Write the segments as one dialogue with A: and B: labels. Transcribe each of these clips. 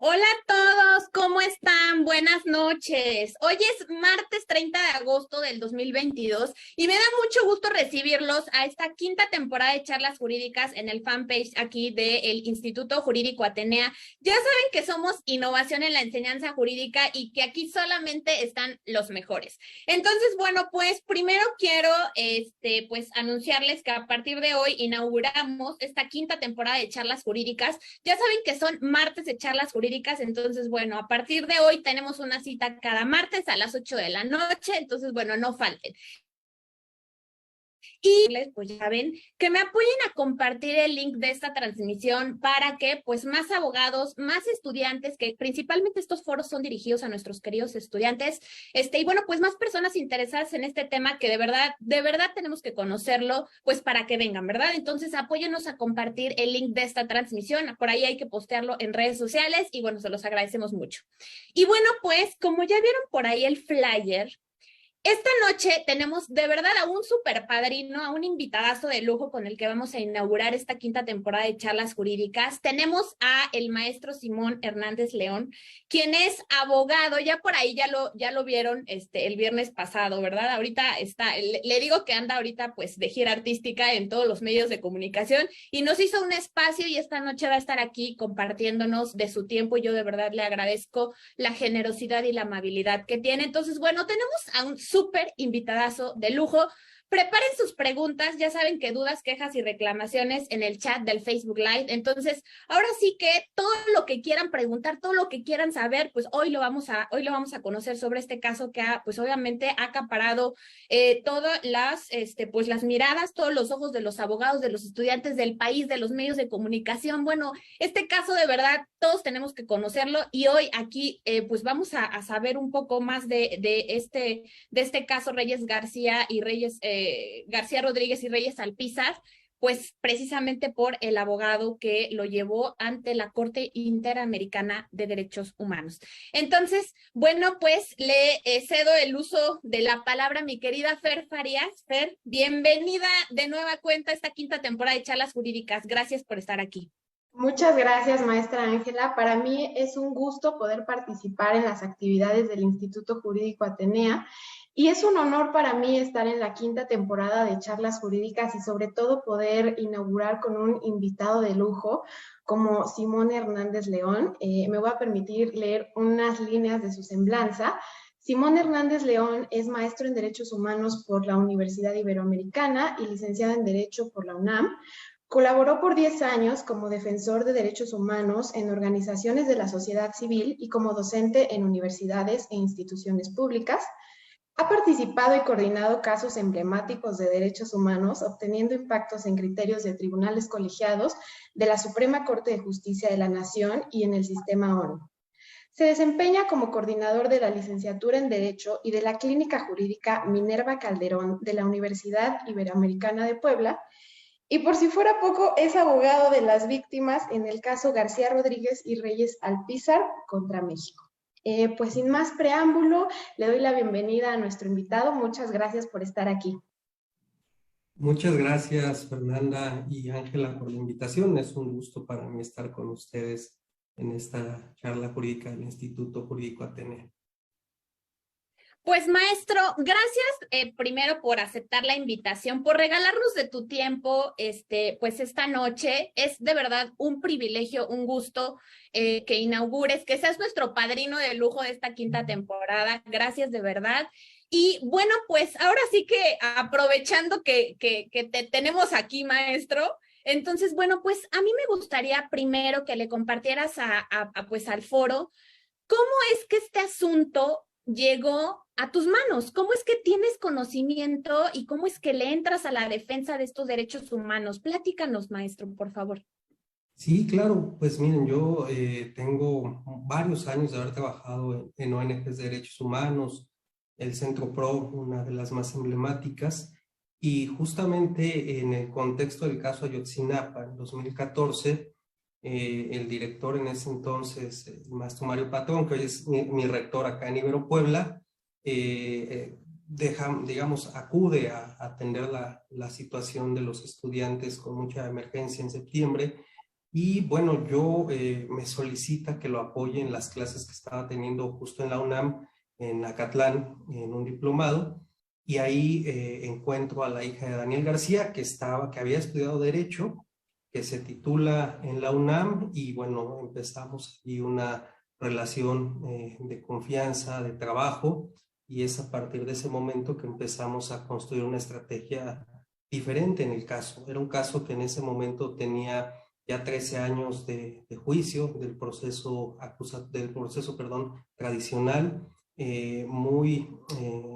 A: Hola a todos, ¿cómo están? Buenas noches. Hoy es martes 30 de agosto del 2022 y me da mucho gusto recibirlos a esta quinta temporada de charlas jurídicas en el fanpage aquí del Instituto Jurídico Atenea. Ya saben que somos innovación en la enseñanza jurídica y que aquí solamente están los mejores. Entonces, bueno, pues primero quiero pues anunciarles que a partir de hoy inauguramos esta quinta temporada de charlas jurídicas. Ya saben que son martes de charlas jurídicas, entonces, bueno, a partir de hoy tenemos una cita cada martes a las 8 de la noche, entonces, bueno, no falten. Y pues ya ven, que me apoyen a compartir el link de esta transmisión para que pues más abogados, más estudiantes, que principalmente estos foros son dirigidos a nuestros queridos estudiantes, y bueno, pues más personas interesadas en este tema que de verdad tenemos que conocerlo, pues para que vengan, ¿verdad? Entonces apóyenos a compartir el link de esta transmisión, por ahí hay que postearlo en redes sociales y bueno, se los agradecemos mucho. Y bueno, pues como ya vieron por ahí el flyer, esta noche tenemos de verdad a un super padrino, a un invitadazo de lujo con el que vamos a inaugurar esta quinta temporada de charlas jurídicas. Tenemos a el maestro Simón Hernández León, quien es abogado, ya por ahí ya lo vieron el viernes pasado, ¿verdad? Ahorita le digo que anda ahorita pues de gira artística en todos los medios de comunicación y nos hizo un espacio y esta noche va a estar aquí compartiéndonos de su tiempo y yo de verdad le agradezco la generosidad y la amabilidad que tiene. Entonces, bueno, tenemos a un súper invitadazo de lujo. Preparen sus preguntas, ya saben que dudas, quejas y reclamaciones en el chat del Facebook Live. Entonces, ahora sí que todo lo que quieran preguntar, todo lo que quieran saber, pues hoy lo vamos a conocer sobre este caso que pues obviamente ha acaparado todas pues las miradas, todos los ojos de los abogados, de los estudiantes del país, de los medios de comunicación. Bueno, este caso de verdad todos tenemos que conocerlo y hoy aquí pues vamos a saber un poco más de este caso Reyes García y Reyes García Rodríguez y Reyes Alpizar, pues precisamente por el abogado que lo llevó ante la Corte Interamericana de Derechos Humanos. Entonces, bueno, pues le cedo el uso de la palabra a mi querida Fer Farías. Fer, bienvenida de nueva cuenta a esta quinta temporada de charlas jurídicas. Gracias por estar aquí.
B: Muchas gracias, maestra Ángela. Para mí es un gusto poder participar en las actividades del Instituto Jurídico Atenea y es un honor para mí estar en la quinta temporada de charlas jurídicas y sobre todo poder inaugurar con un invitado de lujo como Simón Hernández León. Me voy a permitir leer unas líneas de su semblanza. Simón Hernández León es maestro en Derechos Humanos por la Universidad Iberoamericana y licenciado en Derecho por la UNAM. Colaboró por 10 años como defensor de derechos humanos en organizaciones de la sociedad civil y como docente en universidades e instituciones públicas. Ha participado y coordinado casos emblemáticos de derechos humanos, obteniendo impactos en criterios de tribunales colegiados de la Suprema Corte de Justicia de la Nación y en el sistema ONU. Se desempeña como coordinador de la licenciatura en Derecho y de la Clínica Jurídica Minerva Calderón de la Universidad Iberoamericana de Puebla. Y por si fuera poco, es abogado de las víctimas en el caso García Rodríguez y Reyes Alpizar contra México. Pues sin más preámbulo, le doy la bienvenida a nuestro invitado. Muchas gracias por estar aquí.
C: Muchas gracias, Fernanda y Ángela, por la invitación. Es un gusto para mí estar con ustedes en esta charla jurídica del Instituto Jurídico Ateneo.
A: Pues maestro, gracias primero por aceptar la invitación, por regalarnos de tu tiempo, pues esta noche. Es de verdad un privilegio, un gusto que inaugures, que seas nuestro padrino de lujo de esta quinta temporada. Gracias de verdad. Y bueno, pues ahora sí que aprovechando que te tenemos aquí, maestro. Entonces, bueno, pues a mí me gustaría primero que le compartieras pues al foro. ¿Cómo es que este asunto llegó a tus manos? ¿Cómo es que tienes conocimiento y cómo es que le entras a la defensa de estos derechos humanos? Platícanos, maestro, por favor.
C: Sí, claro, pues miren, yo tengo varios años de haber trabajado en ONGs de derechos humanos, el Centro PRO, una de las más emblemáticas, y justamente en el contexto del caso Ayotzinapa, en 2014, el director en ese entonces, el maestro Mario Patrón, que hoy es mi rector acá en Ibero Puebla, digamos, acude a atender la situación de los estudiantes con mucha emergencia en septiembre Y bueno, yo me solicita que lo apoye en las clases que estaba teniendo justo en la UNAM, en Acatlán, en un diplomado, y ahí encuentro a la hija de Daniel García, que había estudiado Derecho, que se titula en la UNAM, y bueno, empezamos ahí una relación de confianza, de trabajo, y es a partir de ese momento que empezamos a construir una estrategia diferente en el caso. Era un caso que en ese momento tenía ya 13 años de juicio del proceso, perdón, tradicional, muy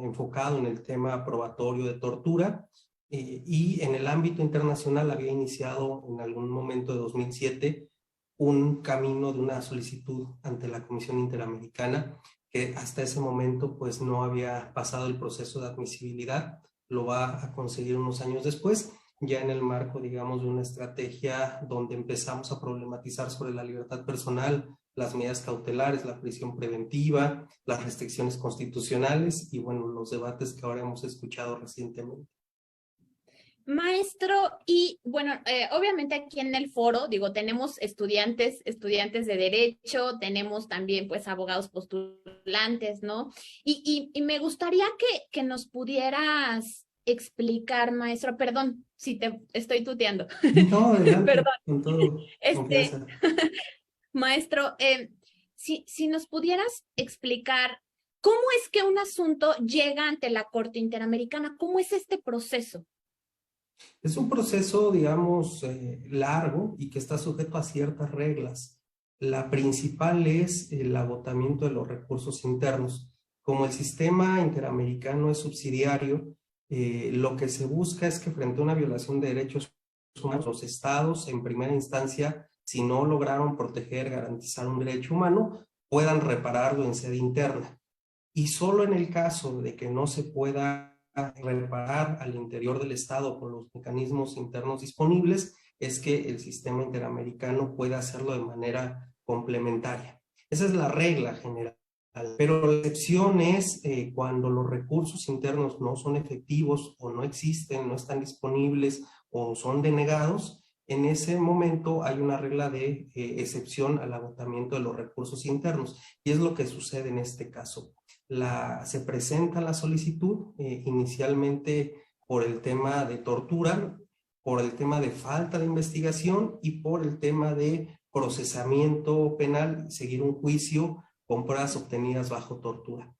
C: enfocado en el tema probatorio de tortura, y en el ámbito internacional había iniciado en algún momento de 2007 un camino de una solicitud ante la Comisión Interamericana, que hasta ese momento pues no había pasado el proceso de admisibilidad, lo va a conseguir unos años después, ya en el marco, digamos, de una estrategia donde empezamos a problematizar sobre la libertad personal, las medidas cautelares, la prisión preventiva, las restricciones constitucionales y, bueno, los debates que ahora hemos escuchado recientemente.
A: Maestro, y bueno, obviamente aquí en el foro, digo, tenemos estudiantes de derecho, tenemos también pues abogados postulantes, ¿no? Y me gustaría que nos pudieras explicar, maestro, perdón si te estoy tuteando,
C: No, adelante,
A: perdón,
C: con todo
A: este,
C: confianza.
A: maestro, si nos pudieras explicar cómo es que un asunto llega ante la Corte Interamericana, ¿cómo es este proceso?
C: Es un proceso, digamos, largo y que está sujeto a ciertas reglas. La principal es el agotamiento de los recursos internos. Como el sistema interamericano es subsidiario, lo que se busca es que frente a una violación de derechos humanos, los estados, en primera instancia, si no lograron proteger, garantizar un derecho humano, puedan repararlo en sede interna. Y solo en el caso de que no se pueda reparar al interior del Estado con los mecanismos internos disponibles, es que el sistema interamericano puede hacerlo de manera complementaria. Esa es la regla general. Pero la excepción es cuando los recursos internos no son efectivos o no existen, no están disponibles o son denegados. En ese momento hay una regla de excepción al agotamiento de los recursos internos, y es lo que sucede en este caso. Se presenta la solicitud inicialmente por el tema de tortura, por el tema de falta de investigación y por el tema de procesamiento penal, seguir un juicio con pruebas obtenidas bajo tortura.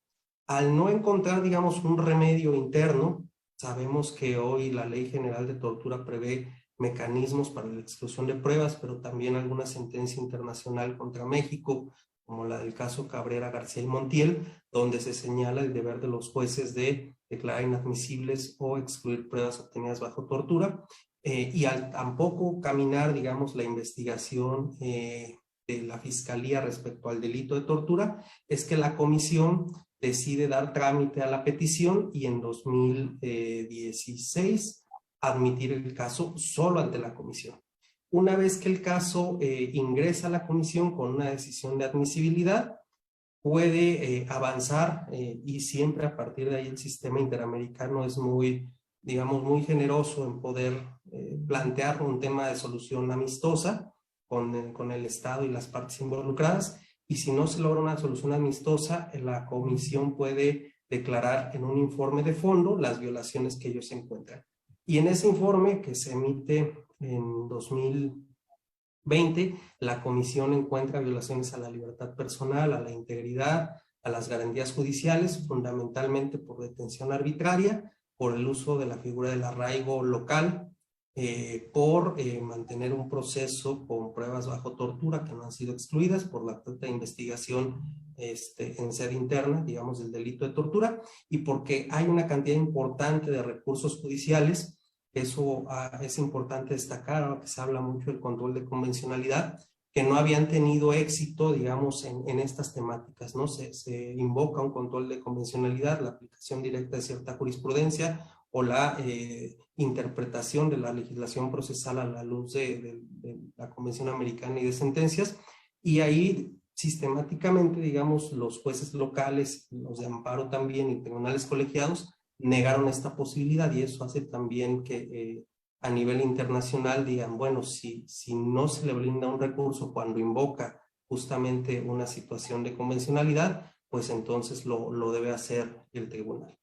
C: Al no encontrar, digamos, un remedio interno, sabemos que hoy la Ley General de Tortura prevé mecanismos para la exclusión de pruebas, pero también alguna sentencia internacional contra México, como la del caso Cabrera, García y Montiel, donde se señala el deber de los jueces de declarar inadmisibles o excluir pruebas obtenidas bajo tortura, y al tampoco caminar, digamos, la investigación de la Fiscalía respecto al delito de tortura, es que la comisión decide dar trámite a la petición y en 2016 admitir el caso solo ante la comisión. Una vez que el caso ingresa a la comisión con una decisión de admisibilidad, puede avanzar y siempre a partir de ahí el sistema interamericano es muy, digamos, muy generoso en poder plantear un tema de solución amistosa con el Estado y las partes involucradas, y si no se logra una solución amistosa, la comisión puede declarar en un informe de fondo las violaciones que ellos encuentran. Y en ese informe que se emite en 2020, la comisión encuentra violaciones a la libertad personal, a la integridad, a las garantías judiciales, fundamentalmente por detención arbitraria, por el uso de la figura del arraigo local, por mantener un proceso con pruebas bajo tortura que no han sido excluidas, por la falta de investigación en sede interna, digamos, del delito de tortura, y porque hay una cantidad importante de recursos judiciales. Eso es importante destacar, ahora que se habla mucho del control de convencionalidad, que no habían tenido éxito, digamos, en estas temáticas, ¿no? Se invoca un control de convencionalidad, la aplicación directa de cierta jurisprudencia o la interpretación de la legislación procesal a la luz de la Convención Americana y de sentencias, y ahí sistemáticamente, digamos, los jueces locales, los de amparo también y tribunales colegiados negaron esta posibilidad, y eso hace también que a nivel internacional digan, bueno, si no se le brinda un recurso cuando invoca justamente una situación de convencionalidad, pues entonces lo debe hacer el tribunal.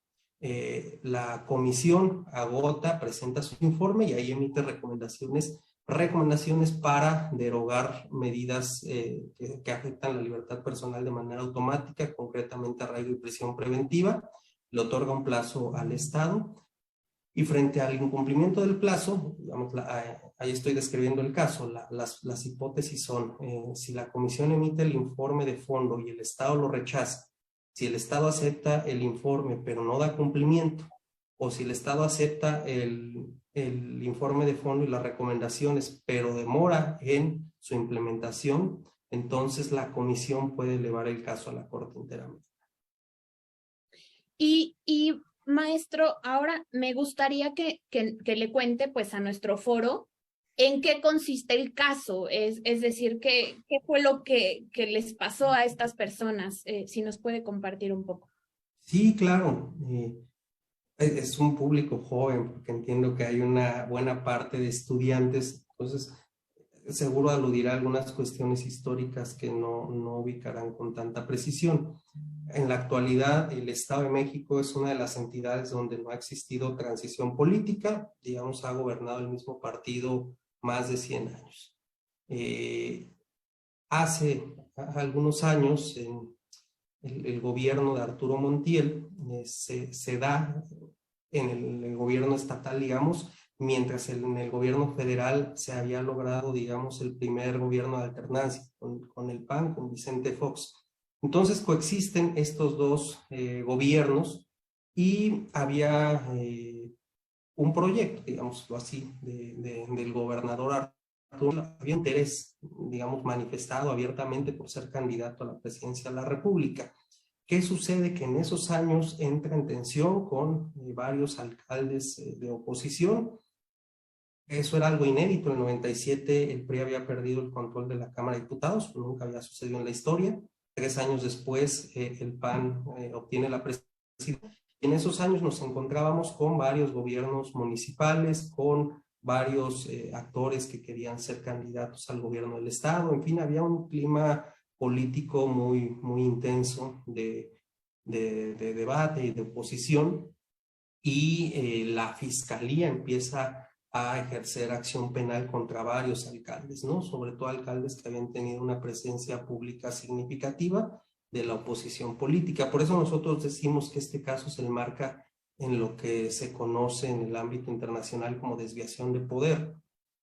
C: La comisión agota, presenta su informe y ahí emite recomendaciones para derogar medidas que afectan la libertad personal de manera automática, concretamente arraigo y prisión preventiva. Le otorga un plazo al Estado. Y frente al incumplimiento del plazo, digamos, ahí estoy describiendo el caso, las hipótesis son, si la comisión emite el informe de fondo y el Estado lo rechaza, si el Estado acepta el informe pero no da cumplimiento, o si el Estado acepta el informe de fondo y las recomendaciones pero demora en su implementación, entonces la comisión puede elevar el caso a la Corte Interamericana.
A: Y maestro, ahora me gustaría que le cuente pues a nuestro foro en qué consiste el caso, es decir, qué fue lo que les pasó a estas personas, si nos puede compartir un poco.
C: Sí, claro. Es un público joven, porque entiendo que hay una buena parte de estudiantes, entonces seguro aludirá a algunas cuestiones históricas que no ubicarán con tanta precisión. En la actualidad, el Estado de México es una de las entidades donde no ha existido transición política, digamos, ha gobernado el mismo partido más de 100 años. Hace algunos años, el gobierno de Arturo Montiel se da en el gobierno estatal, digamos, mientras en el gobierno federal se había logrado, digamos, el primer gobierno de alternancia con el PAN, con Vicente Fox. Entonces coexisten estos dos gobiernos y había un proyecto, digámoslo así, del gobernador Arturo. Había interés, digamos, manifestado abiertamente por ser candidato a la presidencia de la República. ¿Qué sucede? Que en esos años entra en tensión con varios alcaldes de oposición. Eso era algo inédito. En el 97 el PRI había perdido el control de la Cámara de Diputados, nunca había sucedido en la historia. 3 años después el PAN obtiene la presidencia. En esos años nos encontrábamos con varios gobiernos municipales, con varios actores que querían ser candidatos al gobierno del Estado. En fin, había un clima político muy intenso de debate y de oposición, y la fiscalía empieza a ejercer acción penal contra varios alcaldes, ¿no? Sobre todo alcaldes que habían tenido una presencia pública significativa de la oposición política. Por eso nosotros decimos que este caso se enmarca en lo que se conoce en el ámbito internacional como desviación de poder,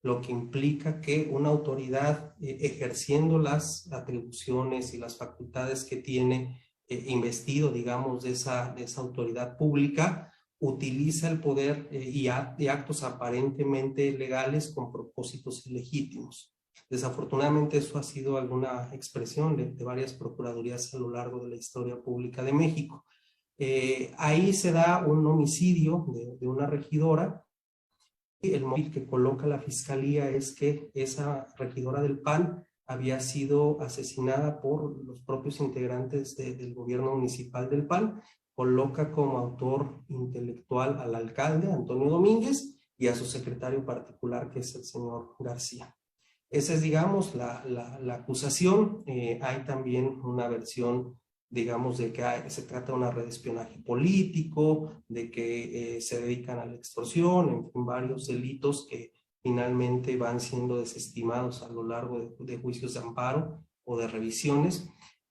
C: lo que implica que una autoridad ejerciendo las atribuciones y las facultades que tiene investido, digamos, de esa autoridad pública, utiliza el poder y actos aparentemente legales con propósitos ilegítimos. Desafortunadamente eso ha sido alguna expresión de varias procuradurías a lo largo de la historia pública de México. Ahí se da un homicidio de una regidora. El móvil que coloca la fiscalía es que esa regidora del PAN había sido asesinada por los propios integrantes del gobierno municipal del PAN. Coloca como autor intelectual al alcalde, Antonio Domínguez, y a su secretario particular, que es el señor García. Esa es, digamos, la acusación. Hay también una versión, digamos, de que se trata de una red de espionaje político, de que se dedican a la extorsión, en fin, varios delitos que finalmente van siendo desestimados a lo largo de juicios de amparo o de revisiones.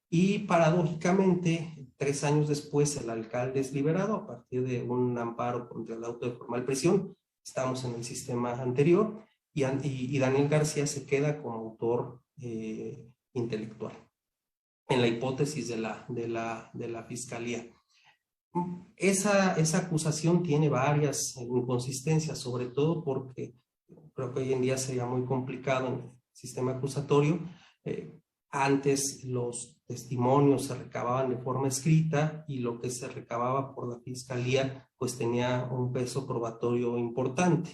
C: Y paradójicamente, 3 años después, el alcalde es liberado a partir de un amparo contra el auto de formal prisión. Estamos en el sistema anterior, y Daniel García se queda como autor intelectual en la hipótesis de la fiscalía. Esa acusación tiene varias inconsistencias, sobre todo porque creo que hoy en día sería muy complicado en el sistema acusatorio. Antes los testimonios se recababan de forma escrita, y lo que se recababa por la fiscalía pues tenía un peso probatorio importante.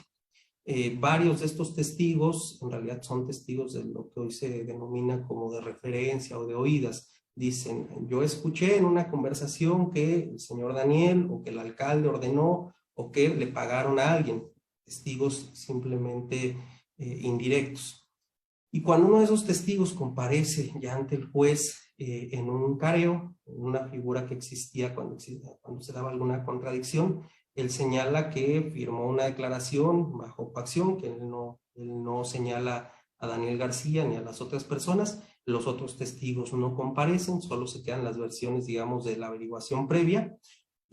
C: Varios de estos testigos en realidad son testigos de lo que hoy se denomina como de referencia o de oídas. Dicen, yo escuché en una conversación que el señor Daniel o que el alcalde ordenó o que le pagaron a alguien. testigos simplemente indirectos. Y cuando uno de esos testigos comparece ya ante el juez en un careo, en una figura que existía cuando se daba alguna contradicción, él señala que firmó una declaración bajo coacción, que él no señala a Daniel García ni a las otras personas. Los otros testigos no comparecen, solo se quedan las versiones, digamos, de la averiguación previa.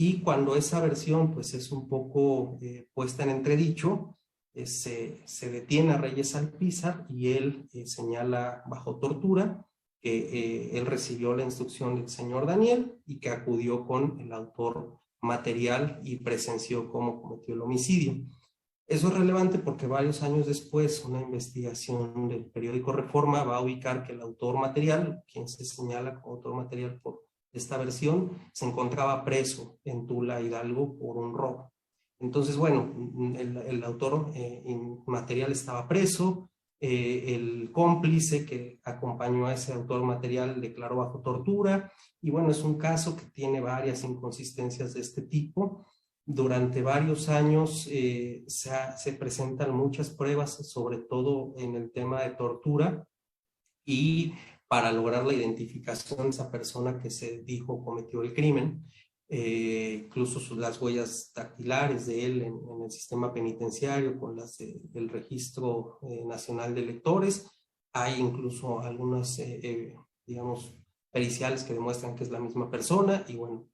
C: Y cuando esa versión pues es un poco puesta en entredicho, se detiene a Reyes Alpizar y él señala bajo tortura que él recibió la instrucción del señor Daniel y que acudió con el autor material y presenció cómo cometió el homicidio. Eso es relevante porque varios años después una investigación del periódico Reforma va a ubicar que el autor material, quien se señala como autor material por esta versión, se encontraba preso en Tula, Hidalgo, por un robo. Entonces, bueno, el autor material estaba preso, el cómplice que acompañó a ese autor material declaró bajo tortura, y bueno, es un caso que tiene varias inconsistencias de este tipo. Durante varios años se presentan muchas pruebas, sobre todo en el tema de tortura, y para lograr la identificación de esa persona que se dijo cometió el crimen. Incluso las huellas dactilares de él en el sistema penitenciario con las del Registro Nacional de Electores. Hay incluso algunas, digamos, periciales que demuestran que es la misma persona y bueno,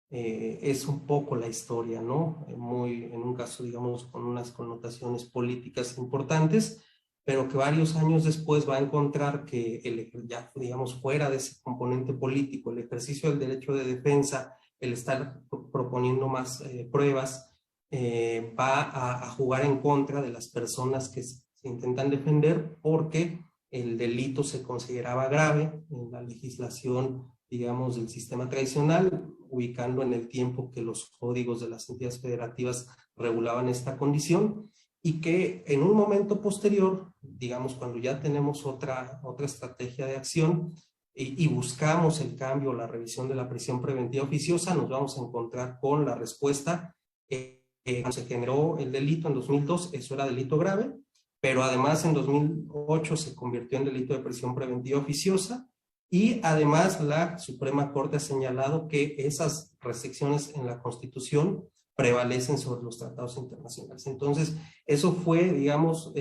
C: es un poco la historia, ¿no? En un caso, digamos, con unas connotaciones políticas importantes, pero que varios años después va a encontrar que, ya digamos, fuera de ese componente político, el ejercicio del derecho de defensa, el estar proponiendo más pruebas, va a jugar en contra de las personas que se intentan defender porque el delito se consideraba grave en la legislación, digamos, del sistema tradicional, ubicando en el tiempo que los códigos de las entidades federativas regulaban esta condición y que en un momento posterior, digamos, cuando ya tenemos otra estrategia de acción y buscamos el cambio, la revisión de la prisión preventiva oficiosa, nos vamos a encontrar con la respuesta cuando se generó el delito en 2002, eso era delito grave, pero además en 2008 se convirtió en delito de prisión preventiva oficiosa y además la Suprema Corte ha señalado que esas restricciones en la Constitución prevalecen sobre los tratados internacionales. Entonces, eso fue, digamos,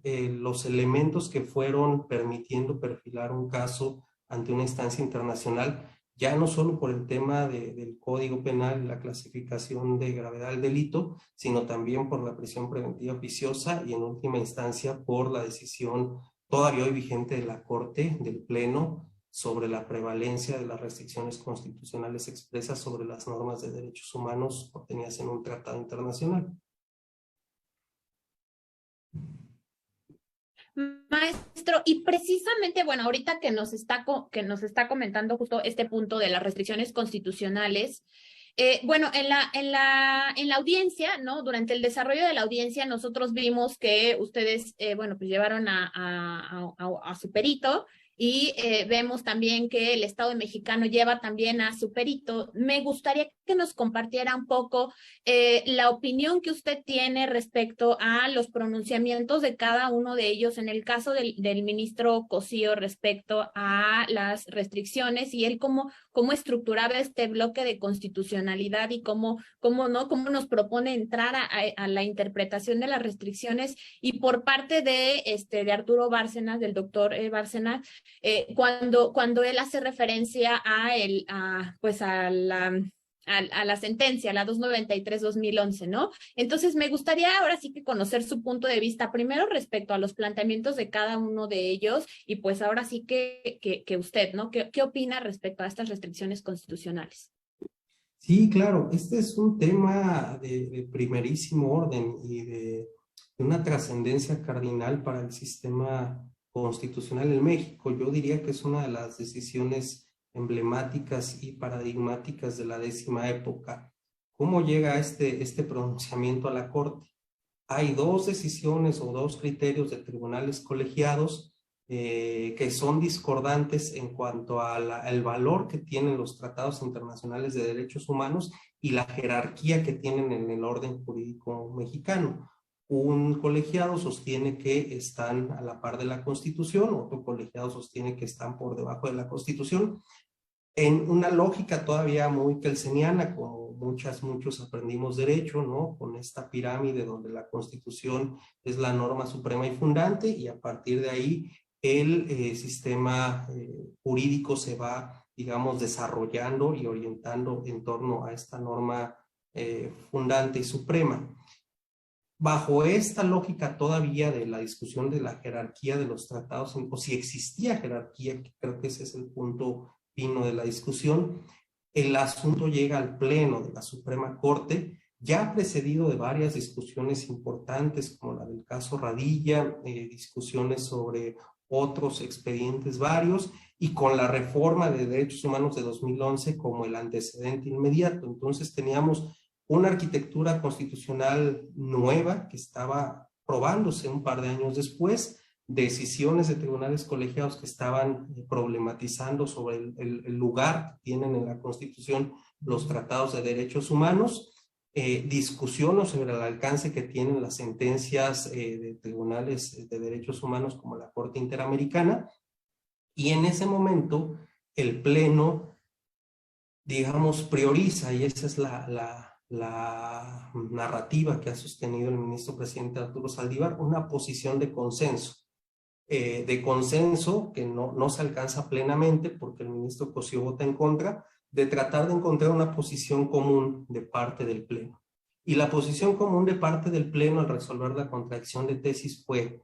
C: los elementos que fueron permitiendo perfilar un caso ante una instancia internacional, ya no solo por el tema del Código Penal, la clasificación de gravedad del delito, sino también por la prisión preventiva oficiosa y en última instancia por la decisión todavía hoy vigente de la Corte, del Pleno, sobre la prevalencia de las restricciones constitucionales expresas sobre las normas de derechos humanos obtenidas en un tratado internacional.
A: Maestro, y precisamente, bueno, ahorita que nos está comentando justo este punto de las restricciones constitucionales, bueno, en la audiencia, ¿no? Durante el desarrollo de la audiencia, nosotros vimos que ustedes, bueno, pues llevaron a su perito y vemos también que el Estado mexicano lleva también a su perito. Me gustaría que nos compartiera un poco la opinión que usted tiene respecto a los pronunciamientos de cada uno de ellos, en el caso del ministro Cosío respecto a las restricciones y él cómo estructuraba este bloque de constitucionalidad y cómo nos propone entrar a la interpretación de las restricciones y por parte de Arturo Bárcenas, del doctor Bárcenas, cuando él hace referencia a la sentencia, la 293-2011, ¿no? Entonces, me gustaría ahora sí que conocer su punto de vista, primero respecto a los planteamientos de cada uno de ellos, y pues ahora sí que usted, ¿no? ¿Qué opina respecto a estas restricciones constitucionales?
C: Sí, claro, este es un tema de primerísimo orden y de una trascendencia cardinal para el sistema constitucional en México. Yo diría que es una de las decisiones emblemáticas y paradigmáticas de la 10ª época. ¿Cómo llega este pronunciamiento a la Corte? Hay dos decisiones o dos criterios de tribunales colegiados que son discordantes en cuanto al valor que tienen los tratados internacionales de derechos humanos y la jerarquía que tienen en el orden jurídico mexicano. Un colegiado sostiene que están a la par de la Constitución, otro colegiado sostiene que están por debajo de la Constitución, en una lógica todavía muy kelseniana, como muchos aprendimos derecho, ¿no? Con esta pirámide donde la Constitución es la norma suprema y fundante, y a partir de ahí el sistema jurídico se va, digamos, desarrollando y orientando en torno a esta norma fundante y suprema. Bajo esta lógica todavía de la discusión de la jerarquía de los tratados, o si existía jerarquía, que creo que ese es el punto fino de la discusión, el asunto llega al Pleno de la Suprema Corte, ya precedido de varias discusiones importantes, como la del caso Radilla, discusiones sobre otros expedientes varios, y con la reforma de derechos humanos de 2011 como el antecedente inmediato. Entonces teníamos una arquitectura constitucional nueva que estaba probándose un par de años después, decisiones de tribunales colegiados que estaban problematizando sobre el lugar que tienen en la Constitución los tratados de derechos humanos, discusiones sobre el alcance que tienen las sentencias de tribunales de derechos humanos como la Corte Interamericana, y en ese momento el Pleno, digamos, prioriza, y esa es la narrativa que ha sostenido el ministro presidente Arturo Saldívar, una posición de consenso que no se alcanza plenamente porque el ministro Cosío vota en contra, de tratar de encontrar una posición común de parte del Pleno. Y la posición común de parte del Pleno al resolver la contradicción de tesis fue: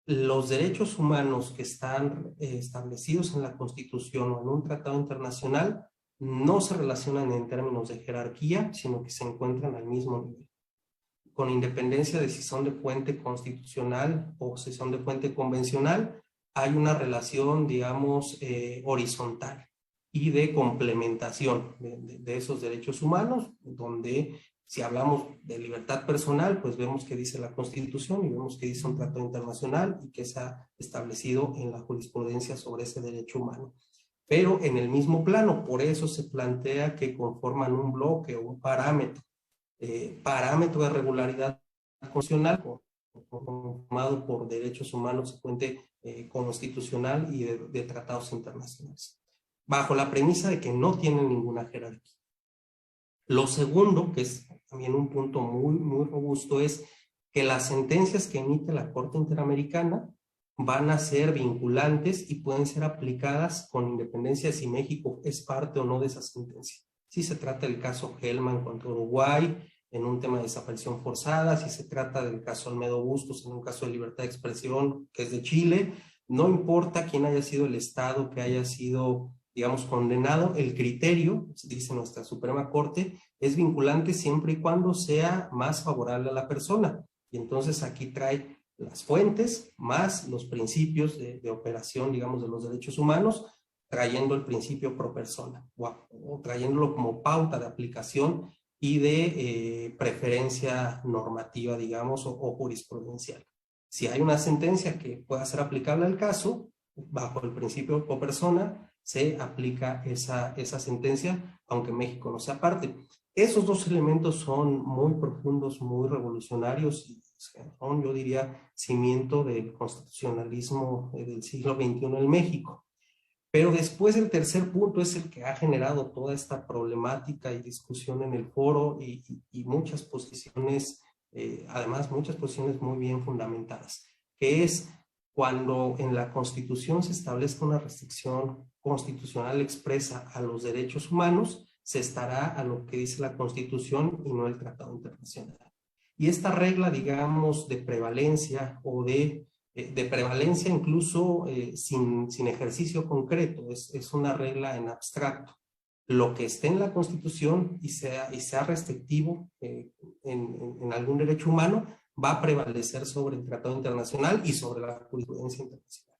C: los derechos humanos que están establecidos en la Constitución o en un tratado internacional no se relacionan en términos de jerarquía, sino que se encuentran al mismo nivel, con independencia de si son de fuente constitucional o si son de fuente convencional. Hay una relación, digamos, horizontal y de complementación de esos derechos humanos, donde si hablamos de libertad personal, pues vemos que dice la Constitución y vemos que dice un tratado internacional y que se ha establecido en la jurisprudencia sobre ese derecho humano. Pero en el mismo plano, por eso se plantea que conforman un bloque o un parámetro de regularidad constitucional conformado por derechos humanos, fuente constitucional y de tratados internacionales, bajo la premisa de que no tienen ninguna jerarquía. Lo segundo, que es también un punto muy, muy robusto, es que las sentencias que emite la Corte Interamericana van a ser vinculantes y pueden ser aplicadas con independencia de si México es parte o no de esa sentencia. Si se trata del caso Hellman contra Uruguay, en un tema de desaparición forzada, si se trata del caso Olmedo Bustos, en un caso de libertad de expresión, que es de Chile, no importa quién haya sido el Estado que haya sido, digamos, condenado, el criterio, dice nuestra Suprema Corte, es vinculante siempre y cuando sea más favorable a la persona. Y entonces aquí trae las fuentes más los principios de operación, digamos, de los derechos humanos, trayendo el principio pro persona, o trayéndolo como pauta de aplicación y de preferencia normativa, digamos, o jurisprudencial. Si hay una sentencia que pueda ser aplicable al caso, bajo el principio pro persona, se aplica esa sentencia, aunque México no sea parte. Esos dos elementos son muy profundos, muy revolucionarios y son, yo diría, cimiento del constitucionalismo del siglo XXI en México. Pero después el tercer punto es el que ha generado toda esta problemática y discusión en el foro y muchas posiciones, además muchas posiciones muy bien fundamentadas, que es cuando en la Constitución se establezca una restricción constitucional expresa a los derechos humanos, se estará a lo que dice la Constitución y no el Tratado Internacional. Y esta regla, digamos, de prevalencia o de prevalencia incluso sin ejercicio concreto, es una regla en abstracto. Lo que esté en la Constitución y sea restrictivo en algún derecho humano va a prevalecer sobre el Tratado Internacional y sobre la jurisprudencia internacional.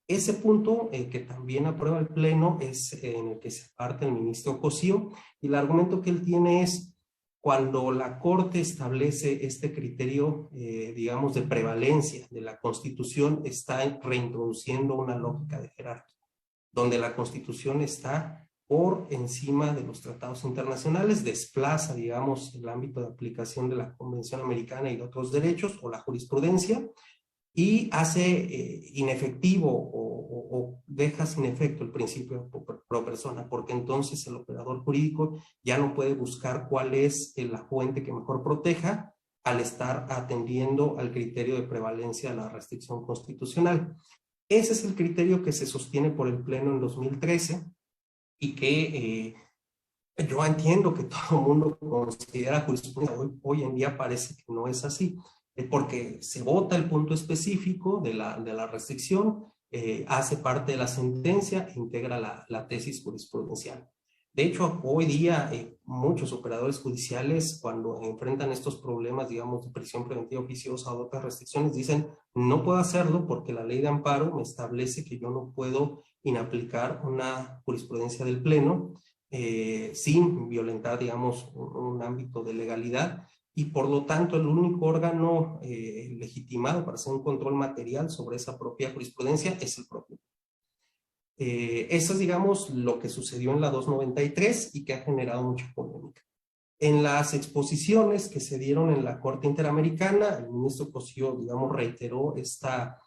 C: Ese punto que también aprueba el Pleno es en el que se parte el ministro Cosío, y el argumento que él tiene es: cuando la Corte establece este criterio, digamos, de prevalencia de la Constitución, está reintroduciendo una lógica de jerarquía, donde la Constitución está por encima de los tratados internacionales, desplaza, digamos, el ámbito de aplicación de la Convención Americana y de otros derechos o la jurisprudencia, y hace inefectivo o deja sin efecto el principio pro persona, porque entonces el operador jurídico ya no puede buscar cuál es la fuente que mejor proteja al estar atendiendo al criterio de prevalencia de la restricción constitucional. Ese es el criterio que se sostiene por el Pleno en 2013 y que yo entiendo que todo el mundo considera jurisprudencia. Hoy en día parece que no es así, porque se vota el punto específico de la restricción, hace parte de la sentencia e integra la tesis jurisprudencial. De hecho, hoy día muchos operadores judiciales, cuando enfrentan estos problemas, digamos, de prisión preventiva oficiosa o otras restricciones, dicen, no puedo hacerlo porque la ley de amparo me establece que yo no puedo inaplicar una jurisprudencia del Pleno sin violentar, digamos, un ámbito de legalidad, y por lo tanto el único órgano legitimado para hacer un control material sobre esa propia jurisprudencia es el propio. Eso es, digamos, lo que sucedió en la 293 y que ha generado mucha polémica. En las exposiciones que se dieron en la Corte Interamericana, el ministro Cosío, digamos, reiteró esta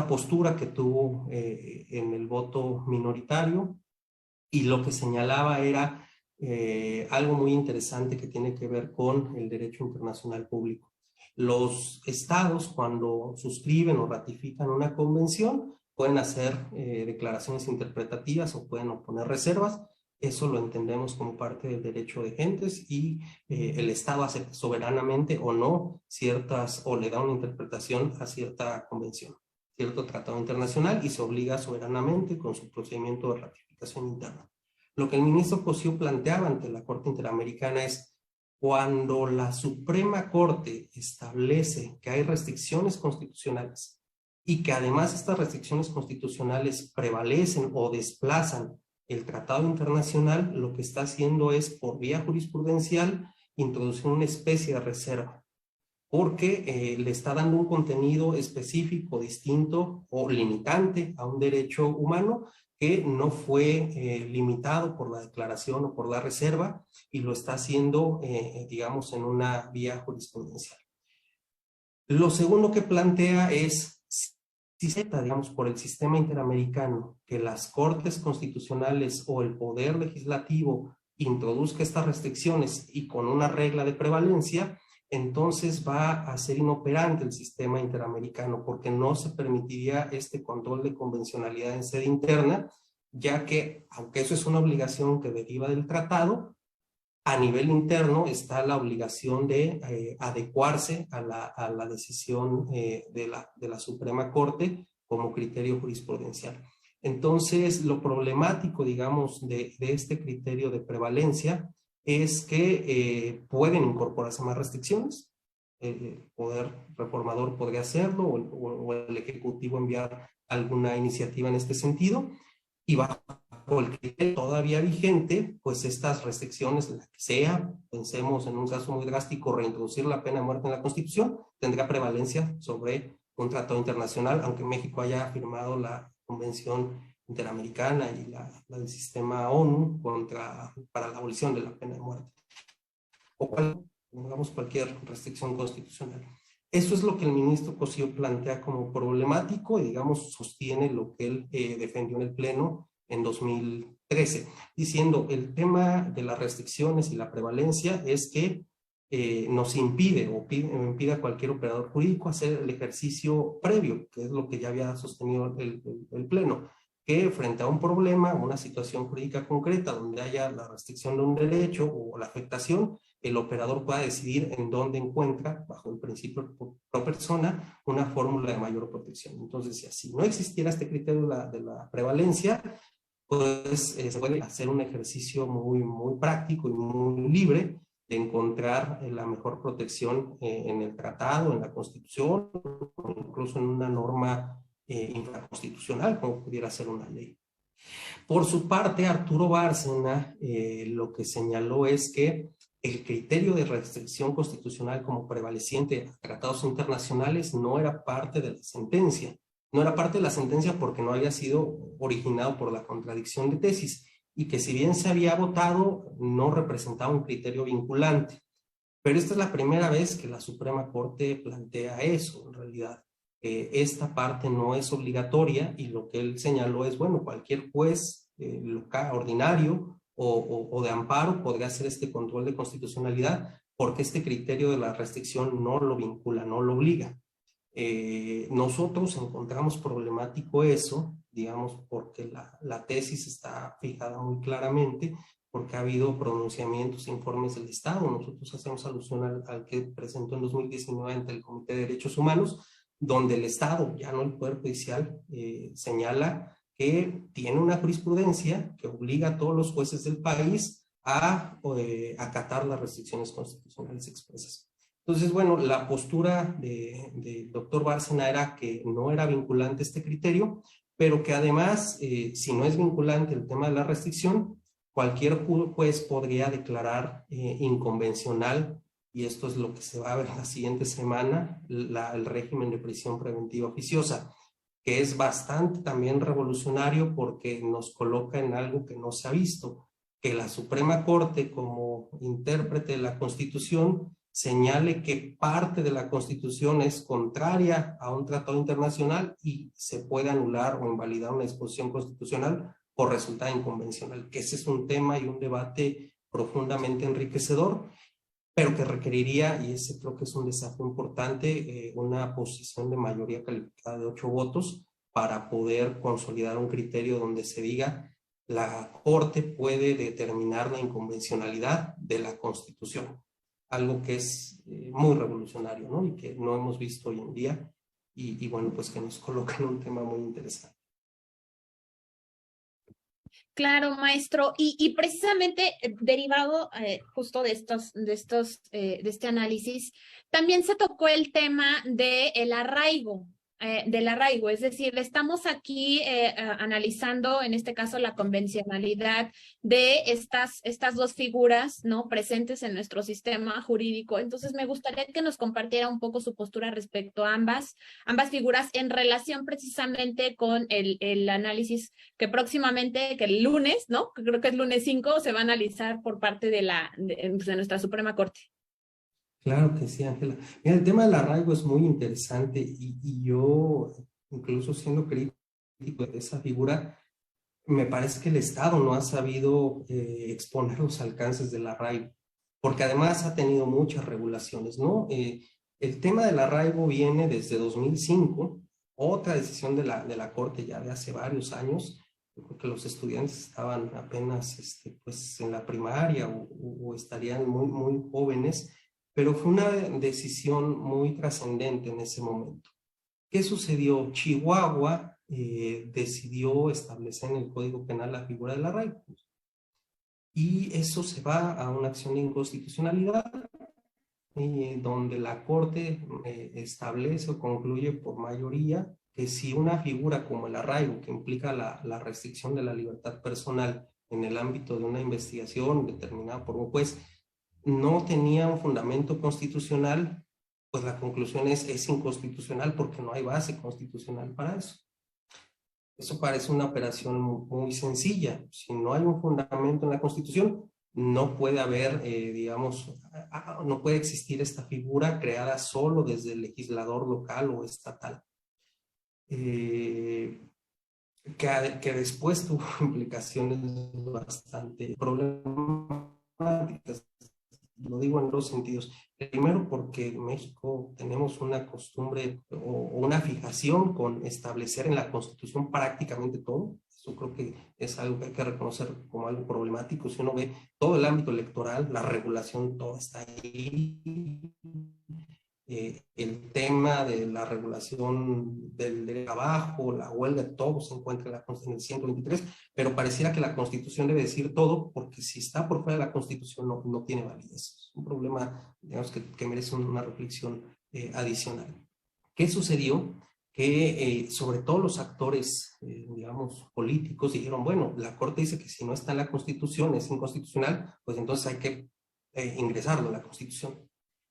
C: postura que tuvo en el voto minoritario, y lo que señalaba era algo muy interesante que tiene que ver con el derecho internacional público. Los estados, cuando suscriben o ratifican una convención, pueden hacer declaraciones interpretativas o pueden oponer reservas. Eso lo entendemos como parte del derecho de gentes, y el Estado acepta soberanamente o no ciertas, o le da una interpretación a cierta convención, cierto tratado internacional, y se obliga soberanamente con su procedimiento de ratificación interna. Lo que el ministro Cosío planteaba ante la Corte Interamericana es, cuando la Suprema Corte establece que hay restricciones constitucionales y que además estas restricciones constitucionales prevalecen o desplazan el tratado internacional, lo que está haciendo es, por vía jurisprudencial, introducir una especie de reserva, porque le está dando un contenido específico, distinto o limitante a un derecho humano que no fue limitado por la declaración o por la reserva, y lo está haciendo, digamos, en una vía jurisprudencial. Lo segundo que plantea es, si se trata, digamos, por el sistema interamericano, que las cortes constitucionales o el poder legislativo introduzca estas restricciones y con una regla de prevalencia, entonces va a ser inoperante el sistema interamericano, porque no se permitiría este control de convencionalidad en sede interna, ya que, aunque eso es una obligación que deriva del tratado, a nivel interno está la obligación de adecuarse a la decisión de la Suprema Corte como criterio jurisprudencial. Entonces, lo problemático, digamos, de este criterio de prevalencia es que pueden incorporarse más restricciones. El poder reformador podría hacerlo, o el Ejecutivo enviar alguna iniciativa en este sentido, y bajo el criterio todavía vigente, pues estas restricciones, la que sea, pensemos en un caso muy drástico, reintroducir la pena de muerte en la Constitución, tendrá prevalencia sobre un tratado internacional, aunque México haya firmado la Convención Interamericana y la del sistema ONU para la abolición de la pena de muerte, o digamos cualquier restricción constitucional. Eso es lo que el ministro Cosío plantea como problemático, y, digamos, sostiene lo que él defendió en el Pleno en 2013, diciendo, el tema de las restricciones y la prevalencia es que nos impide o impide a cualquier operador jurídico hacer el ejercicio previo, que es lo que ya había sostenido el Pleno, que frente a un problema, una situación jurídica concreta donde haya la restricción de un derecho o la afectación, el operador pueda decidir en dónde encuentra, bajo el principio pro persona, una fórmula de mayor protección. Entonces, si así no existiera este criterio de la prevalencia, pues se puede hacer un ejercicio muy práctico y muy libre de encontrar la mejor protección en el tratado, en la Constitución, o incluso en una norma infraconstitucional, como pudiera ser una ley. Por su parte, Arturo Bárcena lo que señaló es que el criterio de restricción constitucional como prevaleciente a tratados internacionales no era parte de la sentencia. No era parte de la sentencia porque no había sido originado por la contradicción de tesis. y que si bien se había votado, no representaba un criterio vinculante. Pero esta es la primera vez que la Suprema Corte plantea eso, en realidad. Esta parte no es obligatoria y lo que él señaló es, bueno, cualquier juez local, ordinario o de amparo podría hacer este control de constitucionalidad porque este criterio de la restricción no lo vincula, no lo obliga. Nosotros encontramos problemático eso, digamos, porque la tesis está fijada muy claramente, porque ha habido pronunciamientos e informes del Estado. Nosotros hacemos alusión al que presentó en 2019 ante el Comité de Derechos Humanos, donde el Estado, ya no el Poder Judicial, señala que tiene una jurisprudencia que obliga a todos los jueces del país a acatar las restricciones constitucionales expresas. Entonces, bueno, la postura del doctor Bárcena era que no era vinculante este criterio, pero que además, si no es vinculante el tema de la restricción, cualquier juez podría declarar inconvencional, y esto es lo que se va a ver la siguiente semana, el régimen de prisión preventiva oficiosa, que es bastante también revolucionario porque nos coloca en algo que no se ha visto, que la Suprema Corte, como intérprete de la Constitución, señale que parte de la Constitución es contraria a un tratado internacional y se puede anular o invalidar una disposición constitucional por resultar inconvencional, que ese es un tema y un debate profundamente enriquecedor, pero que requeriría, y ese creo que es un desafío importante, una posición de mayoría calificada de 8 votos para poder consolidar un criterio donde se diga la Corte puede determinar la inconvencionalidad de la Constitución, algo que es muy revolucionario, ¿no? Y que no hemos visto hoy en día, y bueno, pues que nos coloca en un tema muy interesante.
A: Claro, maestro. Y precisamente derivado justo de este análisis, también se tocó el tema del arraigo, es decir, estamos aquí analizando, en este caso, la convencionalidad de estas dos figuras, ¿no? Presentes en nuestro sistema jurídico. Entonces, me gustaría que nos compartiera un poco su postura respecto a ambas figuras en relación precisamente con el análisis que próximamente, que el lunes, ¿no? Creo que es lunes 5, se va a analizar por parte de nuestra Suprema Corte.
C: Claro que sí, Ángela. Mira, el tema del arraigo es muy interesante y yo, incluso siendo crítico de esa figura, me parece que el Estado no ha sabido exponer los alcances del arraigo, porque además ha tenido muchas regulaciones, ¿no? El tema del arraigo viene desde 2005, otra decisión de la Corte ya de hace varios años, porque los estudiantes estaban apenas pues, en la primaria o estarían muy, muy jóvenes, pero fue una decisión muy trascendente en ese momento. ¿Qué sucedió? Chihuahua decidió establecer en el Código Penal la figura del arraigo. Y eso se va a una acción de inconstitucionalidad, donde la Corte establece o concluye por mayoría que si una figura como el arraigo, que implica la restricción de la libertad personal en el ámbito de una investigación determinada por un juez, no tenía un fundamento constitucional, pues la conclusión es inconstitucional porque no hay base constitucional para eso. Eso parece una operación muy sencilla. Si no hay un fundamento en la Constitución, no puede haber, digamos, no puede existir esta figura creada solo desde el legislador local o estatal. Que después tuvo implicaciones bastante problemáticas. Lo digo en dos sentidos. Primero, porque en México tenemos una costumbre o una fijación con establecer en la Constitución prácticamente todo. Eso creo que es algo que hay que reconocer como algo problemático. Si uno ve todo el ámbito electoral, la regulación, todo está ahí. El tema de la regulación del trabajo, la huelga, todo se encuentra en el 123, pero pareciera que la Constitución debe decir todo, porque si está por fuera de la Constitución no tiene validez. Es un problema, digamos, que merece una reflexión adicional. ¿Qué sucedió? Que sobre todo los actores, digamos, políticos dijeron, bueno, la Corte dice que si no está en la Constitución es inconstitucional, pues entonces hay que ingresarlo a la Constitución.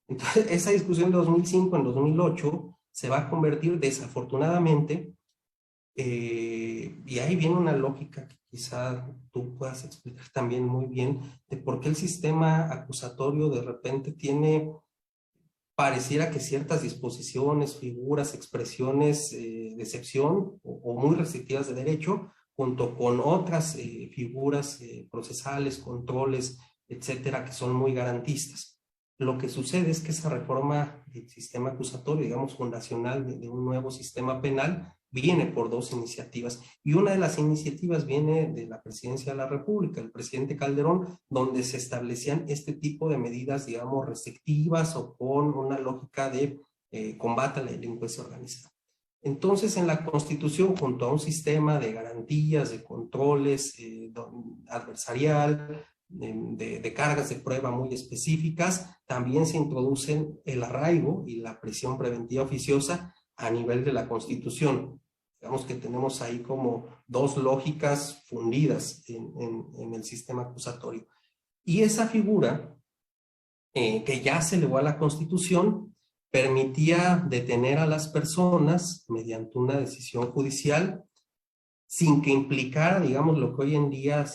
C: Entonces, esa discusión de 2005 en 2008 se va a convertir desafortunadamente, y ahí viene una lógica quizá tú puedas explicar también muy bien de por qué el sistema acusatorio de repente pareciera que ciertas disposiciones, figuras, expresiones de excepción o muy restrictivas de derecho, junto con otras figuras procesales, controles, etcétera, que son muy garantistas. Lo que sucede es que esa reforma del sistema acusatorio, digamos, fundacional de un nuevo sistema penal, viene por dos iniciativas. Y una de las iniciativas viene de la Presidencia de la República, el presidente Calderón, donde se establecían este tipo de medidas, digamos, restrictivas o con una lógica de combate a la delincuencia organizada. Entonces, en la Constitución, junto a un sistema de garantías, de controles adversarial, de cargas de prueba muy específicas, también se introducen el arraigo y la prisión preventiva oficiosa a nivel de la Constitución. Digamos que tenemos ahí como dos lógicas fundidas en el sistema acusatorio. Y esa figura, que ya se elevó a la Constitución, permitía detener a las personas mediante una decisión judicial sin que implicara, digamos, lo que hoy en día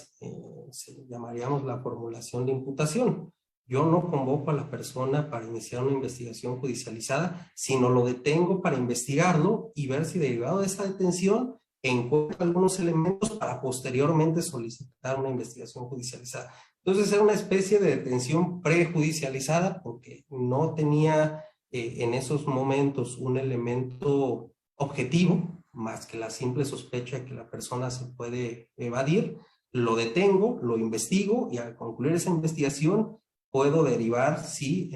C: llamaríamos la formulación de imputación. Yo no convoco a la persona para iniciar una investigación judicializada, sino lo detengo para investigarlo y ver si derivado de esa detención encuentra algunos elementos para posteriormente solicitar una investigación judicializada. Entonces era una especie de detención prejudicializada porque no tenía en esos momentos un elemento objetivo más que la simple sospecha de que la persona se puede evadir. Lo detengo, lo investigo y al concluir esa investigación puedo derivar si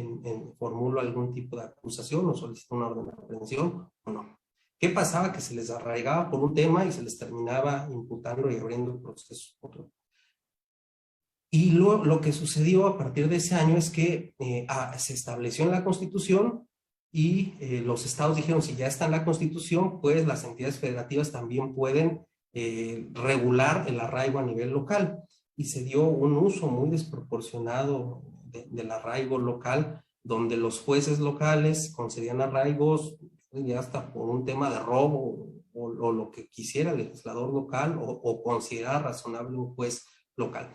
C: formulo algún tipo de acusación o solicito una orden de aprehensión o no. ¿Qué pasaba? Que se les arraigaba por un tema y se les terminaba imputando y abriendo el proceso. Y lo que sucedió a partir de ese año es que se estableció en la Constitución y los estados dijeron, si ya está en la Constitución, pues las entidades federativas también pueden regular el arraigo a nivel local. Y se dio un uso muy desproporcionado del arraigo local, donde los jueces locales concedían arraigos ya hasta por un tema de robo o lo que quisiera el legislador local o considerar razonable un juez local.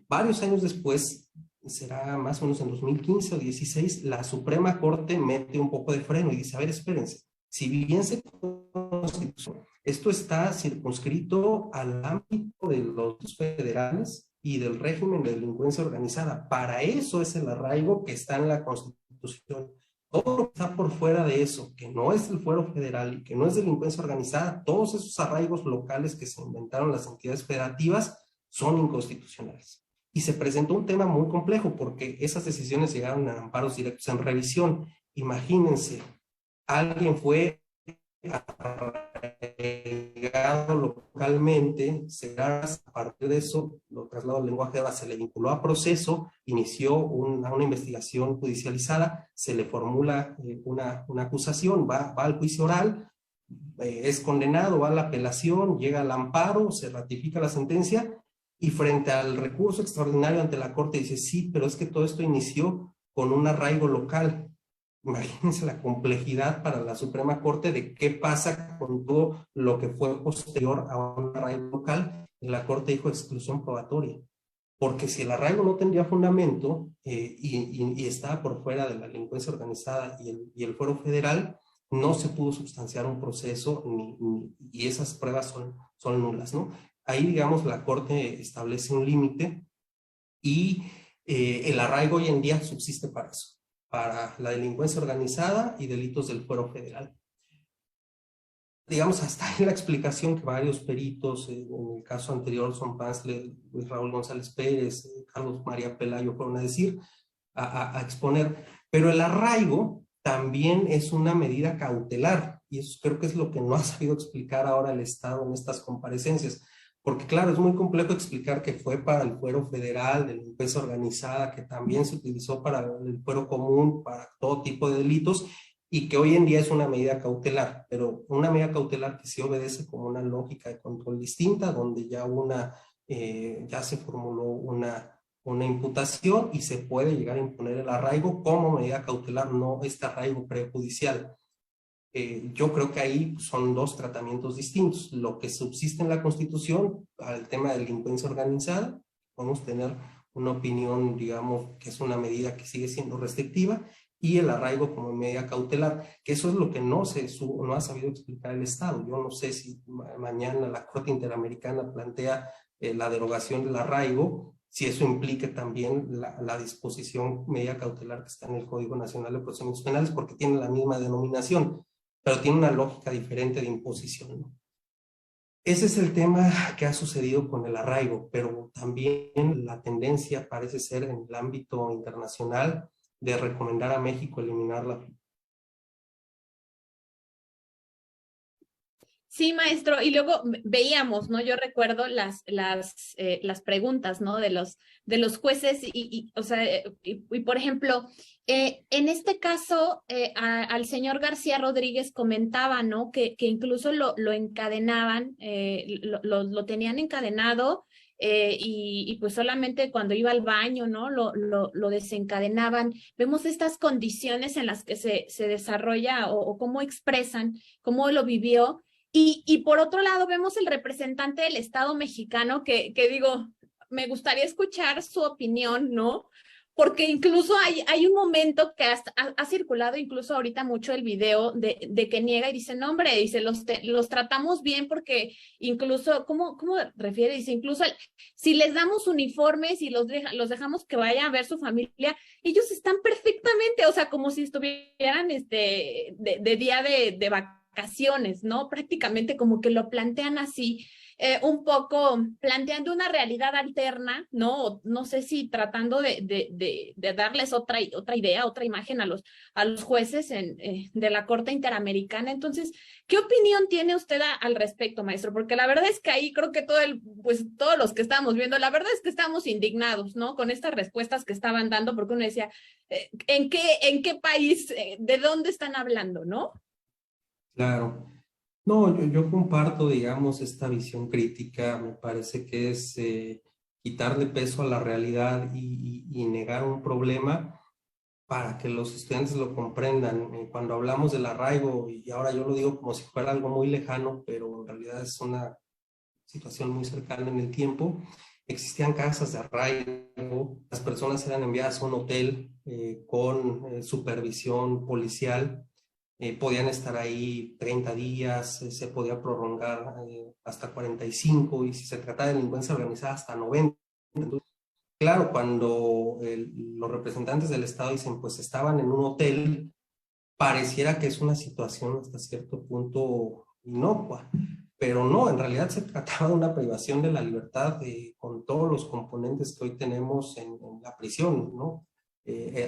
C: Varios años después, será más o menos en 2015 o 16, la Suprema Corte mete un poco de freno y dice, a ver, espérense, si bien se constitución, esto está circunscrito al ámbito de los federales y del régimen de delincuencia organizada. Para eso es el arraigo que está en la Constitución. Todo lo que está por fuera de eso, que no es el fuero federal y que no es delincuencia organizada, todos esos arraigos locales que se inventaron las entidades federativas son inconstitucionales. Y se presentó un tema muy complejo porque esas decisiones llegaron a amparos directos en revisión. Imagínense, alguien fue arraigado localmente, a partir de eso, lo trasladó al lenguaje de base, se le vinculó a proceso, inició una investigación judicializada, se le formula una acusación, va al juicio oral, es condenado, va a la apelación, llega al amparo, se ratifica la sentencia y frente al recurso extraordinario ante la Corte dice, sí, pero es que todo esto inició con un arraigo local. Imagínense la complejidad para la Suprema Corte de qué pasa con todo lo que fue posterior a un arraigo local. Y la Corte dijo exclusión probatoria. Porque si el arraigo no tendría fundamento y estaba por fuera de la delincuencia organizada y el fuero federal, no se pudo sustanciar un proceso y esas pruebas son nulas, ¿no? Ahí, digamos, la Corte establece un límite y el arraigo hoy en día subsiste para eso, para la delincuencia organizada y delitos del fuero federal. Digamos, hasta en la explicación que varios peritos, en el caso anterior, Son Panzle, Luis Raúl González Pérez, Carlos María Pelayo, fueron a decir, a exponer. Pero el arraigo también es una medida cautelar, y eso creo que es lo que no ha sabido explicar ahora el Estado en estas comparecencias. Porque claro, es muy complejo explicar que fue para el fuero federal, delincuencia organizada, que también se utilizó para el fuero común, para todo tipo de delitos, y que hoy en día es una medida cautelar, pero una medida cautelar que sí obedece como una lógica de control distinta, donde ya ya se formuló una imputación y se puede llegar a imponer el arraigo como medida cautelar, no este arraigo prejudicial. yo creo que ahí son dos tratamientos distintos. Lo que subsiste en la Constitución al tema de delincuencia organizada, podemos tener una opinión, digamos, que es una medida que sigue siendo restrictiva, y el arraigo como medida cautelar, que eso es lo que no ha sabido explicar el Estado. Yo no sé si mañana la Corte Interamericana plantea la derogación del arraigo, si eso implique también la disposición medida cautelar que está en el Código Nacional de Procedimientos Penales, porque tiene la misma denominación, pero tiene una lógica diferente de imposición, ¿no? Ese es el tema que ha sucedido con el arraigo, pero también la tendencia parece ser en el ámbito internacional de recomendar a México eliminarla.
A: Sí, maestro, y luego veíamos, ¿no? Yo recuerdo las preguntas, ¿no? De los jueces o sea, por ejemplo, en este caso, al señor García Rodríguez comentaba, ¿no? Que incluso lo encadenaban, lo tenían encadenado, y pues solamente cuando iba al baño, ¿no? Lo desencadenaban. Vemos estas condiciones en las que se desarrolla o cómo expresan, cómo lo vivió. Y por otro lado, vemos el representante del Estado mexicano que digo, me gustaría escuchar su opinión, ¿no? Porque incluso hay un momento que ha circulado incluso ahorita mucho el video de que niega y dice, no, hombre, dice, los tratamos bien porque incluso, ¿cómo refiere? Dice, incluso si les damos uniformes y los dejamos que vayan a ver su familia, ellos están perfectamente, o sea, como si estuvieran de día de vacaciones, ¿no? Prácticamente como que lo plantean así, un poco planteando una realidad alterna, ¿no? No sé si tratando de darles otra idea, otra imagen a los jueces de la Corte Interamericana. Entonces, ¿qué opinión tiene usted al respecto, maestro? Porque la verdad es que ahí creo que pues todos los que estábamos viendo, la verdad es que estábamos indignados, ¿no? Con estas respuestas que estaban dando, porque uno decía, ¿en qué país, de dónde están hablando, no?
C: Claro. No, yo comparto, digamos, esta visión crítica. Me parece que es quitarle peso a la realidad y negar un problema para que los estudiantes lo comprendan. Cuando hablamos del arraigo, y ahora yo lo digo como si fuera algo muy lejano, pero en realidad es una situación muy cercana en el tiempo, existían casas de arraigo, las personas eran enviadas a un hotel con supervisión policial. Podían estar ahí 30 días, se podía prolongar hasta 45, y si se trataba de delincuencia organizada hasta 90. Entonces, claro, cuando los representantes del Estado dicen, pues estaban en un hotel, pareciera que es una situación hasta cierto punto inocua, pero no, en realidad se trataba de una privación de la libertad con todos los componentes que hoy tenemos en la prisión, ¿no?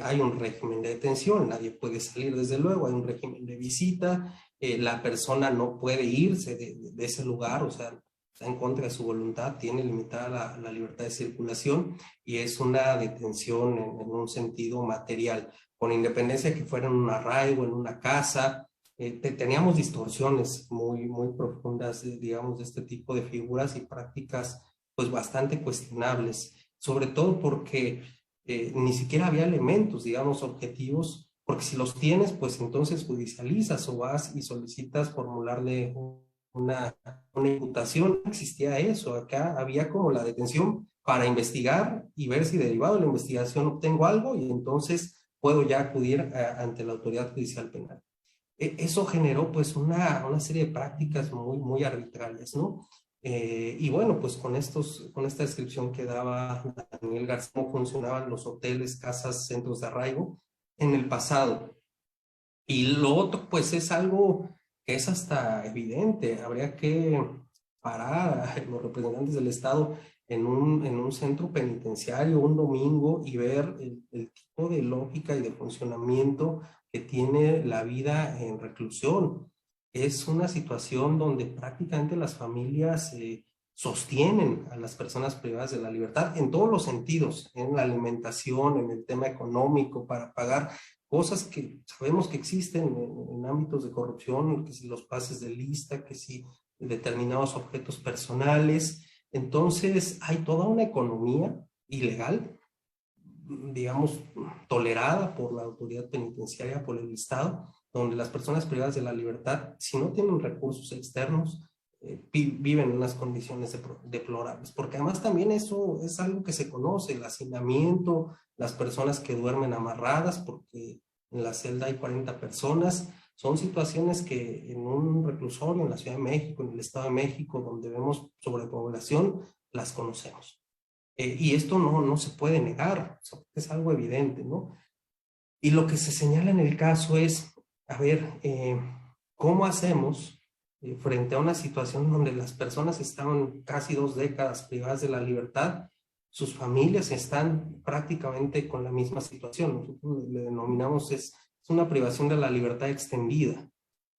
C: Hay un régimen de detención, nadie puede salir desde luego, hay un régimen de visita, la persona no puede irse de ese lugar, o sea, está en contra de su voluntad, tiene limitada la libertad de circulación, y es una detención en un sentido material, con independencia de que fuera en un arraigo, en una casa. Teníamos distorsiones muy profundas, digamos, de este tipo de figuras y prácticas pues bastante cuestionables, sobre todo porque ni siquiera había elementos, digamos, objetivos, porque si los tienes, pues entonces judicializas o vas y solicitas formularle una imputación. No existía eso, acá había como la detención para investigar y ver si derivado de la investigación obtengo algo y entonces puedo ya acudir ante la autoridad judicial penal. Eso generó pues una serie de prácticas muy arbitrarias, ¿no? Y bueno, pues con esta descripción que daba Daniel García, cómo funcionaban los hoteles, casas, centros de arraigo en el pasado. Y lo otro, pues es algo que es hasta evidente. Habría que parar a los representantes del Estado en un centro penitenciario un domingo y ver el tipo de lógica y de funcionamiento que tiene la vida en reclusión. Es una situación donde prácticamente las familias sostienen a las personas privadas de la libertad en todos los sentidos, en la alimentación, en el tema económico, para pagar cosas que sabemos que existen en ámbitos de corrupción, que si los pases de lista, que si determinados objetos personales. Entonces hay toda una economía ilegal, digamos, tolerada por la autoridad penitenciaria, por el Estado, donde las personas privadas de la libertad, si no tienen recursos externos, viven en unas condiciones deplorables, porque además también eso es algo que se conoce, el hacinamiento, las personas que duermen amarradas, porque en la celda hay 40 personas, son situaciones que en un reclusorio en la Ciudad de México, en el Estado de México, donde vemos sobrepoblación, las conocemos. Y esto no se puede negar, o sea, es algo evidente, ¿no? Y lo que se señala en el caso es, a ver, ¿cómo hacemos frente a una situación donde las personas estaban casi 2 décadas privadas de la libertad? Sus familias están prácticamente con la misma situación. Nosotros le denominamos es una privación de la libertad extendida,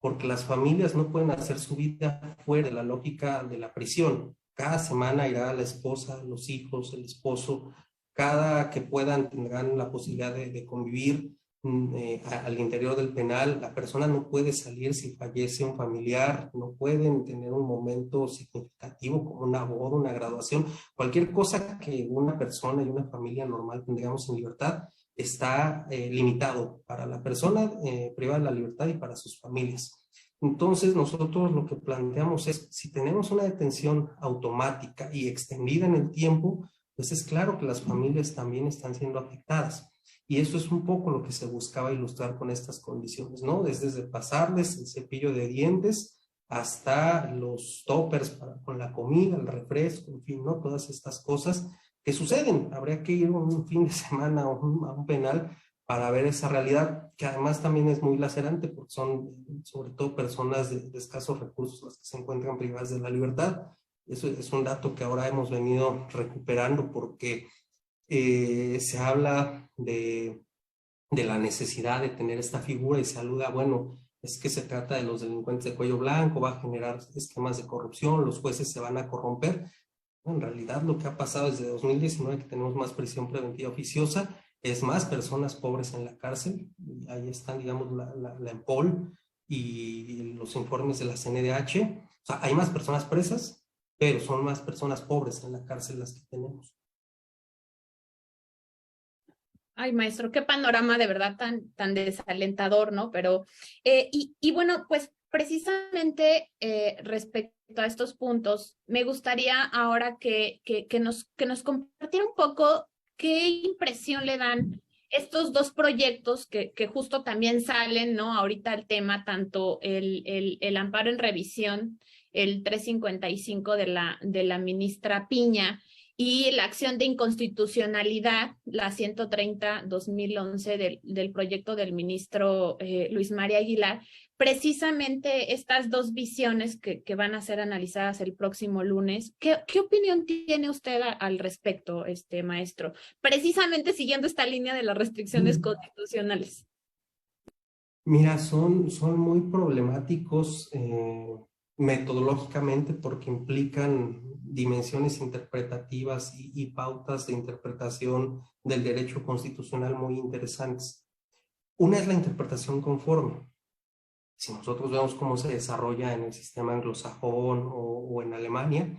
C: porque las familias no pueden hacer su vida fuera de la lógica de la prisión. Cada semana irá la esposa, los hijos, el esposo, cada que puedan tendrán la posibilidad de convivir al interior del penal. La persona no puede salir si fallece un familiar, no pueden tener un momento significativo como una boda, una graduación, cualquier cosa que una persona y una familia normal tendríamos en libertad está limitado para la persona privada de la libertad y para sus familias. Entonces nosotros lo que planteamos es, si tenemos una detención automática y extendida en el tiempo, pues es claro que las familias también están siendo afectadas. Y eso es un poco lo que se buscaba ilustrar con estas condiciones, ¿no? Desde pasarles el cepillo de dientes hasta los toppers con la comida, el refresco, en fin, ¿no? Todas estas cosas que suceden. Habría que ir un fin de semana a un penal para ver esa realidad, que además también es muy lacerante porque son sobre todo personas de escasos recursos las que se encuentran privadas de la libertad. Eso es un dato que ahora hemos venido recuperando porque se habla de la necesidad de tener esta figura y se aluda, bueno, es que se trata de los delincuentes de cuello blanco, va a generar esquemas de corrupción, los jueces se van a corromper. En realidad lo que ha pasado desde 2019, que tenemos más prisión preventiva oficiosa, es más personas pobres en la cárcel. Ahí están, digamos, la EMPOL y los informes de la CNDH. O sea, hay más personas presas, pero son más personas pobres en la cárcel las que tenemos.
A: Ay, maestro, qué panorama de verdad tan desalentador, ¿no? Pero, y bueno, pues precisamente respecto a estos puntos, me gustaría ahora que nos compartiera un poco qué impresión le dan estos dos proyectos que justo también salen, ¿no? Ahorita el tema, tanto el amparo en revisión, el 355 de la ministra Piña, y la acción de inconstitucionalidad, la 130-2011 del proyecto del ministro Luis María Aguilar, precisamente estas dos visiones que van a ser analizadas el próximo lunes. ¿Qué opinión tiene usted al respecto, maestro? Precisamente siguiendo esta línea de las restricciones constitucionales.
C: Mira, son muy problemáticos metodológicamente porque implican dimensiones interpretativas y pautas de interpretación del derecho constitucional muy interesantes. Una es la interpretación conforme. Si nosotros vemos cómo se desarrolla en el sistema anglosajón o en Alemania,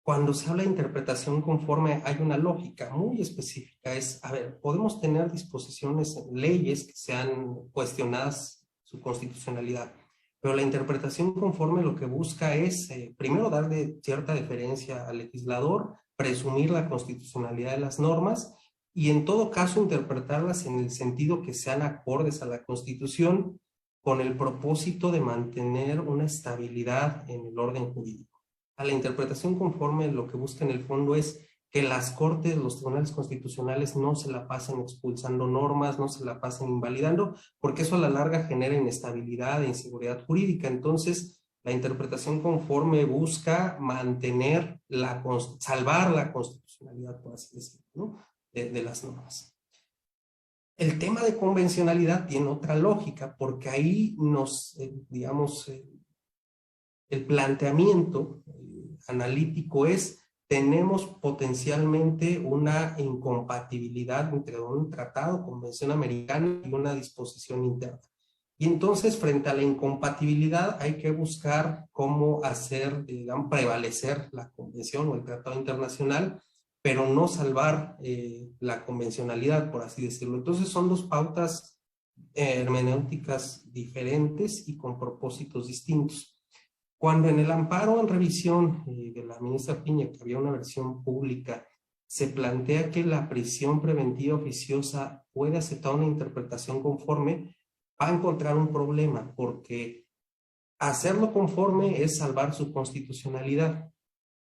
C: cuando se habla de interpretación conforme hay una lógica muy específica. Es, a ver, podemos tener disposiciones, leyes que sean cuestionadas su constitucionalidad, pero la interpretación conforme lo que busca es, primero, darle cierta deferencia al legislador, presumir la constitucionalidad de las normas y en todo caso interpretarlas en el sentido que sean acordes a la Constitución con el propósito de mantener una estabilidad en el orden jurídico. A la interpretación conforme lo que busca en el fondo es que las cortes, los tribunales constitucionales no se la pasen expulsando normas, no se la pasen invalidando, porque eso a la larga genera inestabilidad e inseguridad jurídica. Entonces, la interpretación conforme busca mantener, salvar la constitucionalidad, por así decirlo, ¿no? de las normas. El tema de convencionalidad tiene otra lógica, porque ahí el planteamiento analítico es, tenemos potencialmente una incompatibilidad entre un tratado, convención americana y una disposición interna. Y entonces, frente a la incompatibilidad, hay que buscar cómo hacer, digamos, prevalecer la convención o el tratado internacional, pero no salvar la convencionalidad, por así decirlo. Entonces, son dos pautas hermenéuticas diferentes y con propósitos distintos. Cuando en el amparo en revisión de la ministra Piña, que había una versión pública, se plantea que la prisión preventiva oficiosa puede aceptar una interpretación conforme, va a encontrar un problema, porque hacerlo conforme es salvar su constitucionalidad.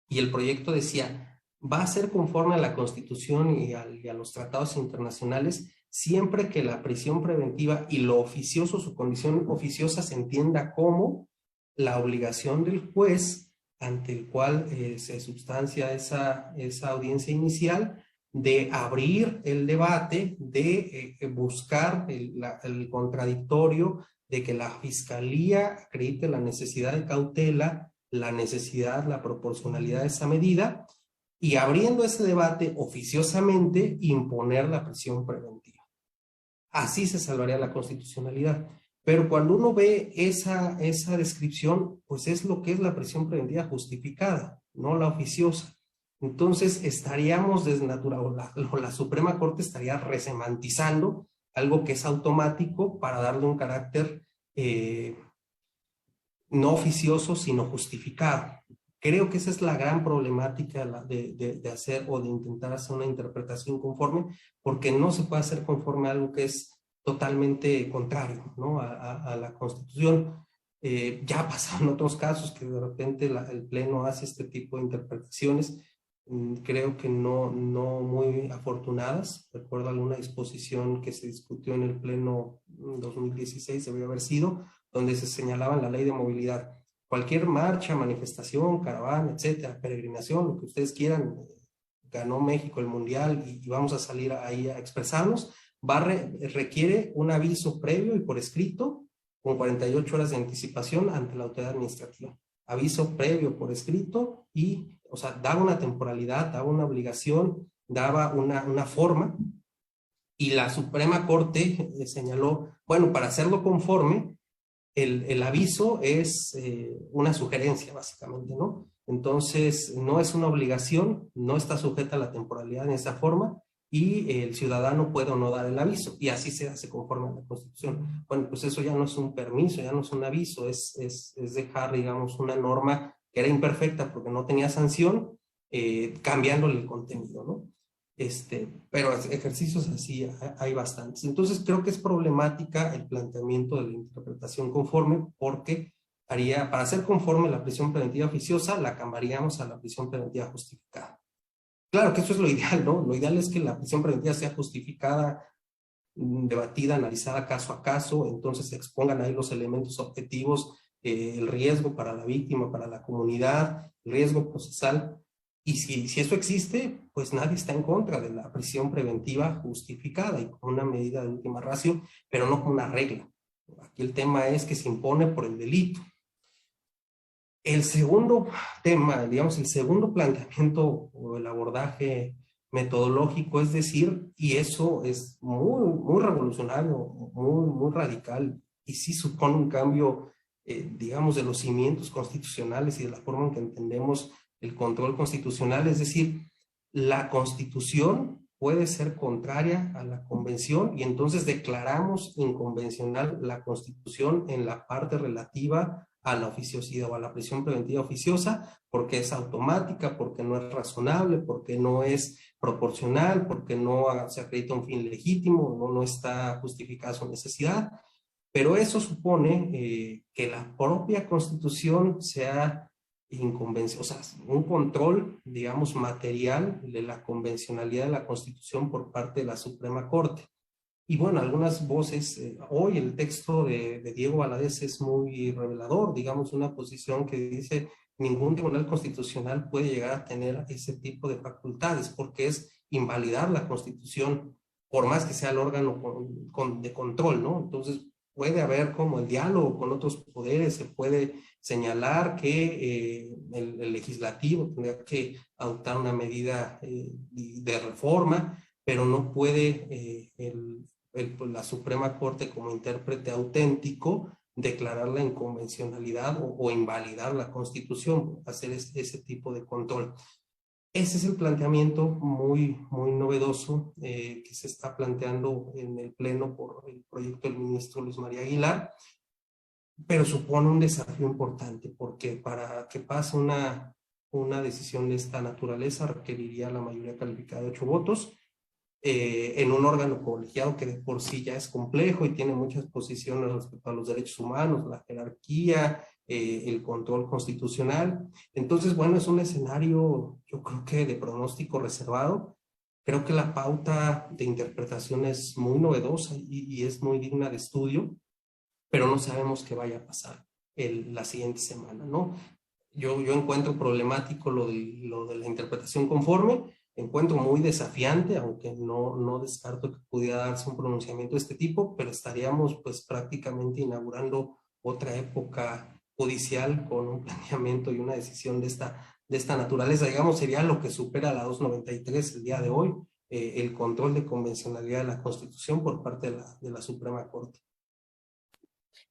C: Y el proyecto decía, va a ser conforme a la Constitución y a los tratados internacionales siempre que la prisión preventiva y lo oficioso, su condición oficiosa, se entienda como la obligación del juez ante el cual se sustancia esa audiencia inicial de abrir el debate, de buscar el contradictorio, de que la fiscalía acredite la necesidad de cautela, la necesidad, la proporcionalidad de esa medida, y abriendo ese debate oficiosamente imponer la prisión preventiva. Así se salvaría la constitucionalidad. Pero cuando uno ve esa descripción, pues es lo que es la prisión preventiva justificada, no la oficiosa. Entonces estaríamos desnaturando, la Suprema Corte estaría resemantizando algo que es automático para darle un carácter no oficioso, sino justificado. Creo que esa es la gran problemática de hacer o de intentar hacer una interpretación conforme, porque no se puede hacer conforme a algo que es totalmente contrario, ¿no? a la Constitución. Ya ha pasado en otros casos que de repente el Pleno hace este tipo de interpretaciones, creo que no muy afortunadas. Recuerdo alguna disposición que se discutió en el Pleno 2016, debería haber sido, donde se señalaba en la ley de movilidad. Cualquier marcha, manifestación, caravana, etcétera, peregrinación, lo que ustedes quieran, ganó México el Mundial y vamos a salir ahí a expresarnos, requiere un aviso previo y por escrito con 48 horas de anticipación ante la autoridad administrativa. Aviso previo por escrito y, o sea, daba una temporalidad, daba una obligación, daba una forma, y la Suprema Corte señaló, bueno, para hacerlo conforme, el aviso es una sugerencia, básicamente, ¿no? Entonces, no es una obligación, no está sujeta a la temporalidad en esa forma, y el ciudadano puede o no dar el aviso, y así se hace conforme a la Constitución. Bueno, pues eso ya no es un permiso, ya no es un aviso, es dejar, digamos, una norma que era imperfecta porque no tenía sanción, cambiándole el contenido, ¿no? Pero ejercicios así hay bastantes. Entonces creo que es problemática el planteamiento de la interpretación conforme, porque para ser conforme la prisión preventiva oficiosa, la cambiaríamos a la prisión preventiva justificada. Claro que eso es lo ideal, ¿no? Lo ideal es que la prisión preventiva sea justificada, debatida, analizada caso a caso, entonces se expongan ahí los elementos objetivos, el riesgo para la víctima, para la comunidad, el riesgo procesal. Y si eso existe, pues nadie está en contra de la prisión preventiva justificada y como una medida de última ratio, pero no como una regla. Aquí el tema es que se impone por el delito. El segundo tema, digamos, el segundo planteamiento o el abordaje metodológico, es decir, y eso es muy revolucionario, muy radical, y sí supone un cambio, digamos, de los cimientos constitucionales y de la forma en que entendemos el control constitucional, es decir, la Constitución puede ser contraria a la Convención y entonces declaramos inconvencional la Constitución en la parte relativa a la oficiosidad o a la prisión preventiva oficiosa, porque es automática, porque no es razonable, porque no es proporcional, porque no se acredita un fin legítimo, no está justificada su necesidad. Pero eso supone que la propia Constitución sea o sea, un control, digamos, material de la convencionalidad de la Constitución por parte de la Suprema Corte. Y bueno, algunas voces, hoy el texto de Diego Valadez es muy revelador, digamos, una posición que dice ningún tribunal constitucional puede llegar a tener ese tipo de facultades, porque es invalidar la Constitución, por más que sea el órgano de control, ¿no? Entonces, puede haber como el diálogo con otros poderes, se puede señalar que el legislativo tendría que adoptar una medida de reforma, pero no puede la Suprema Corte como intérprete auténtico declarar la inconvencionalidad o invalidar la Constitución, hacer ese tipo de control. Ese es el planteamiento muy novedoso que se está planteando en el Pleno por el proyecto del ministro Luis María Aguilar, pero supone un desafío importante porque para que pase una decisión de esta naturaleza requeriría la mayoría calificada de 8 votos en un órgano colegiado que de por sí ya es complejo y tiene muchas posiciones respecto a los derechos humanos, la jerarquía, el control constitucional. Entonces, bueno, es un escenario, yo creo que de pronóstico reservado. Creo que la pauta de interpretación es muy novedosa y es muy digna de estudio, pero no sabemos qué vaya a pasar la siguiente semana, ¿no? Yo encuentro problemático lo de la interpretación conforme, encuentro muy desafiante, aunque no descarto que pudiera darse un pronunciamiento de este tipo, pero estaríamos pues prácticamente inaugurando otra época judicial con un planeamiento y una decisión de esta naturaleza. Digamos, sería lo que supera la 293 el día de hoy, el control de convencionalidad de la Constitución por parte de la Suprema Corte.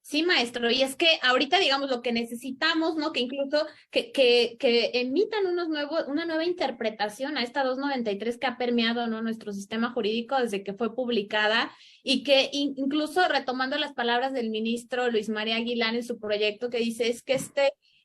A: Sí, maestro, y es que ahorita, digamos, lo que necesitamos, ¿no? Que incluso que emitan una nueva interpretación a esta 293 que ha permeado, ¿no?, nuestro sistema jurídico desde que fue publicada, y que incluso retomando las palabras del ministro Luis María Aguilar en su proyecto, que dice es que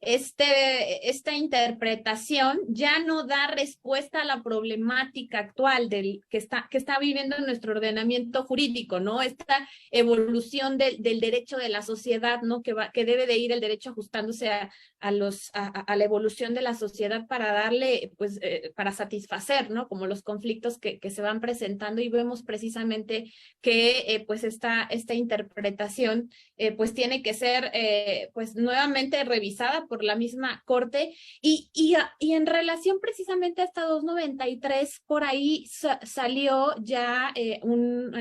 A: esta interpretación ya no da respuesta a la problemática actual que está viviendo nuestro ordenamiento jurídico, ¿no? Esta evolución del derecho de la sociedad, ¿no? Que debe de ir el derecho ajustándose a la evolución de la sociedad para darle, pues, para satisfacer, ¿no?, como los conflictos que se van presentando, y vemos precisamente que, pues, esta interpretación, pues, tiene que ser, pues, nuevamente revisada por la misma Corte, y en relación precisamente a esta 293, por ahí salió ya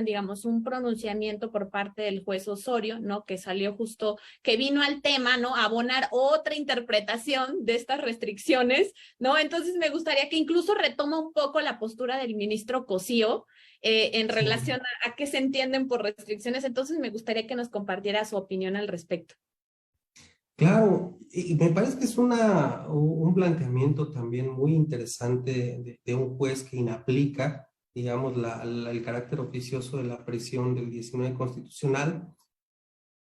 A: digamos, un pronunciamiento por parte del juez Osorio, ¿no?, que salió justo, que vino al tema, ¿no?, a abonar otra interpretación de estas restricciones, ¿no? Entonces me gustaría que incluso retoma un poco la postura del ministro Cosío en relación a qué se entienden por restricciones. Entonces me gustaría que nos compartiera su opinión al respecto.
C: Claro, y me parece que es un planteamiento también muy interesante de un juez que inaplica, digamos, el carácter oficioso de la prisión del 19 constitucional.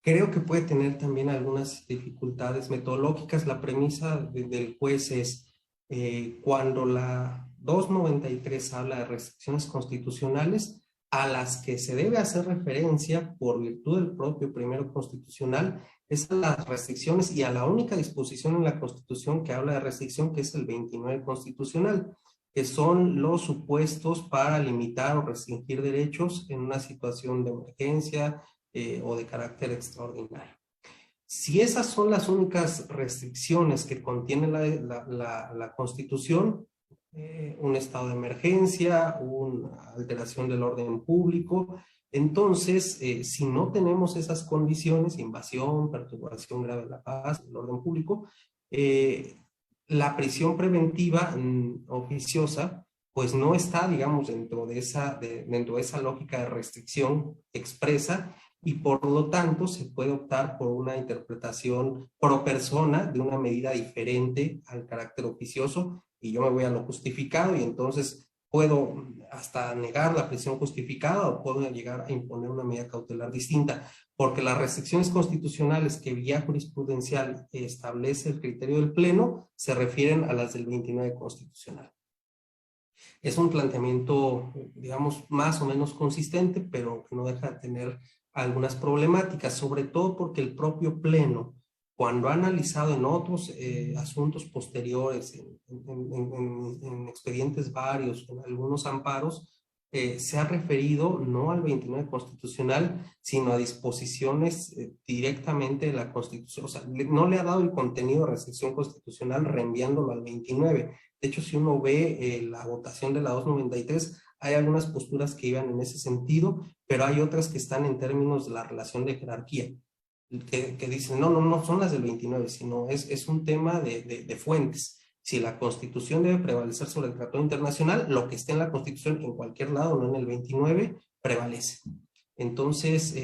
C: Creo que puede tener también algunas dificultades metodológicas. La premisa del juez es cuando la 293 habla de restricciones constitucionales a las que se debe hacer referencia por virtud del propio primero constitucional, es a las restricciones y a la única disposición en la Constitución que habla de restricción, que es el 29 constitucional, que son los supuestos para limitar o restringir derechos en una situación de emergencia o de carácter extraordinario. Si esas son las únicas restricciones que contiene la Constitución, un estado de emergencia, una alteración del orden público, entonces, si no tenemos esas condiciones, invasión, perturbación grave de la paz, del orden público, la prisión preventiva oficiosa, pues no está, digamos, dentro de esa lógica de restricción expresa, y por lo tanto se puede optar por una interpretación pro persona de una medida diferente al carácter oficioso, y yo me voy a lo justificado, y entonces puedo hasta negar la prisión justificada o puedo llegar a imponer una medida cautelar distinta, porque las restricciones constitucionales que vía jurisprudencial establece el criterio del Pleno se refieren a las del 29 constitucional. Es un planteamiento, digamos, más o menos consistente, pero que no deja de tener algunas problemáticas, sobre todo porque el propio Pleno, cuando ha analizado en otros asuntos posteriores, en expedientes varios, en algunos amparos, se ha referido no al 29 constitucional, sino a disposiciones directamente de la Constitución. O sea, no le ha dado el contenido de restricción constitucional reenviándolo al 29. De hecho, si uno ve la votación de la 293, hay algunas posturas que iban en ese sentido, pero hay otras que están en términos de la relación de jerarquía, que dicen, no son las del 29, sino es un tema de fuentes. Si la Constitución debe prevalecer sobre el Tratado Internacional, lo que esté en la Constitución en cualquier lado, no en el 29, prevalece. Entonces,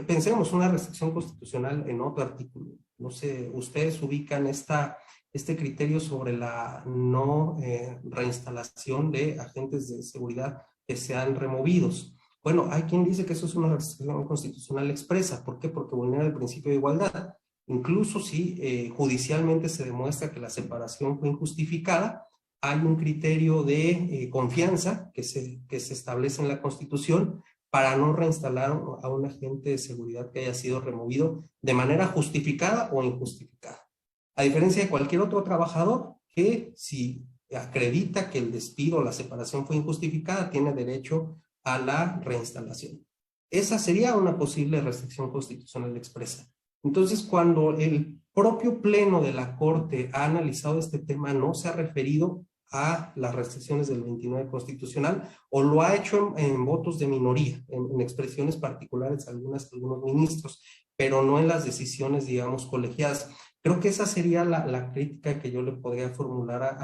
C: pensemos una restricción constitucional en otro artículo. No sé, ustedes ubican esta este criterio sobre la no reinstalación de agentes de seguridad que sean removidos. Bueno, hay quien dice que eso es una restricción constitucional expresa. ¿Por qué? Porque vulnera el principio de igualdad. Incluso si judicialmente se demuestra que la separación fue injustificada, hay un criterio de confianza que se establece en la Constitución para no reinstalar a un agente de seguridad que haya sido removido de manera justificada o injustificada. A diferencia de cualquier otro trabajador que, si acredita que el despido o la separación fue injustificada, tiene derecho a la reinstalación. Esa sería una posible restricción constitucional expresa. Entonces, cuando el propio pleno de la Corte ha analizado este tema, no se ha referido a las restricciones del 29 constitucional, o lo ha hecho en votos de minoría, en expresiones particulares algunos ministros, pero no en las decisiones, digamos, colegiadas. Creo que esa sería la crítica que yo le podría formular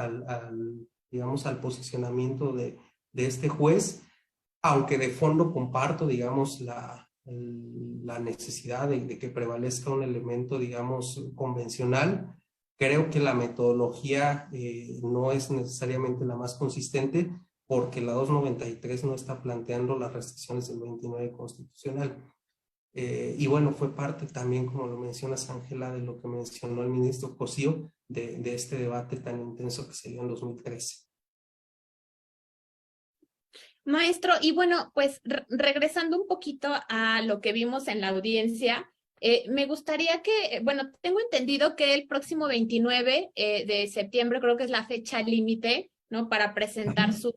C: digamos, al posicionamiento de este juez, aunque de fondo comparto, digamos, la necesidad de que prevalezca un elemento, digamos, convencional. Creo que la metodología no es necesariamente la más consistente, porque la 293 no está planteando las restricciones del 29 constitucional. Y bueno, fue parte también, como lo mencionas, Ángela, de lo que mencionó el ministro Cosío, de este debate tan intenso que se dio en 2013.
A: Maestro, y bueno, pues regresando un poquito a lo que vimos en la audiencia, me gustaría que, bueno, tengo entendido que el próximo 29 de septiembre creo que es la fecha límite, ¿no? Para presentar sus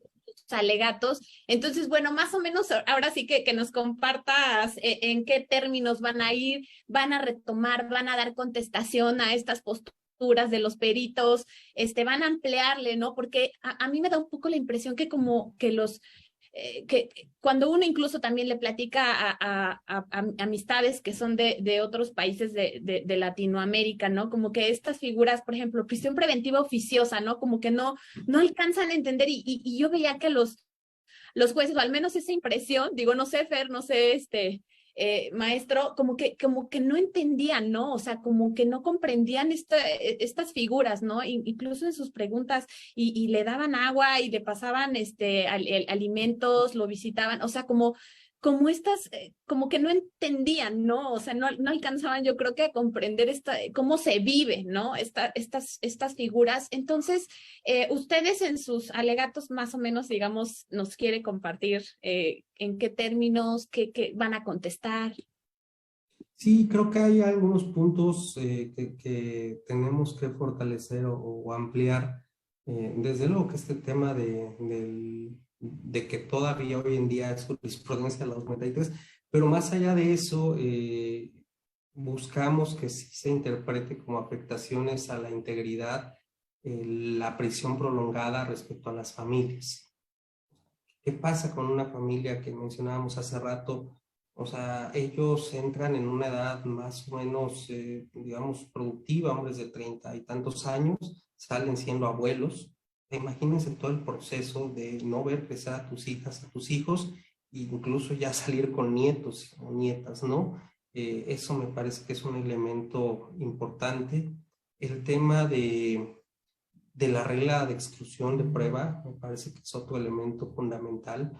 A: alegatos. Entonces, bueno, más o menos ahora sí que nos compartas en qué términos van a ir, van a retomar, van a dar contestación a estas posturas de los peritos, van a ampliarle, ¿no? Porque a mí me da un poco la impresión que como que que cuando uno incluso también le platica a amistades que son de otros países de Latinoamérica, ¿no? Como que estas figuras, por ejemplo, prisión preventiva oficiosa, ¿no? Como que no alcanzan a entender y yo veía que los jueces, o al menos esa impresión, digo, no sé, Fer, no sé, maestro, como que no entendían, ¿no? O sea, como que no comprendían estas figuras, ¿no? Incluso en sus preguntas, y le daban agua y le pasaban alimentos, lo visitaban, o sea, como estas, como que no entendían, ¿no? O sea, no alcanzaban, yo creo que a comprender cómo se vive, ¿no? Estas figuras. Entonces, ustedes en sus alegatos más o menos, digamos, nos quiere compartir en qué términos, qué van a contestar.
C: Sí, creo que hay algunos puntos que tenemos que fortalecer o ampliar. Desde luego que este tema de que todavía hoy en día es jurisprudencia de la 293, pero más allá de eso, buscamos que sí se interprete como afectaciones a la integridad la prisión prolongada respecto a las familias. ¿Qué pasa con una familia que mencionábamos hace rato? O sea, ellos entran en una edad más o menos, digamos, productiva, hombres de 30 y tantos años, salen siendo abuelos. Imagínense todo el proceso de no ver crecer a tus hijas, a tus hijos, e incluso ya salir con nietos o nietas, ¿no? Eso me parece que es un elemento importante. El tema de la regla de exclusión de prueba, me parece que es otro elemento fundamental.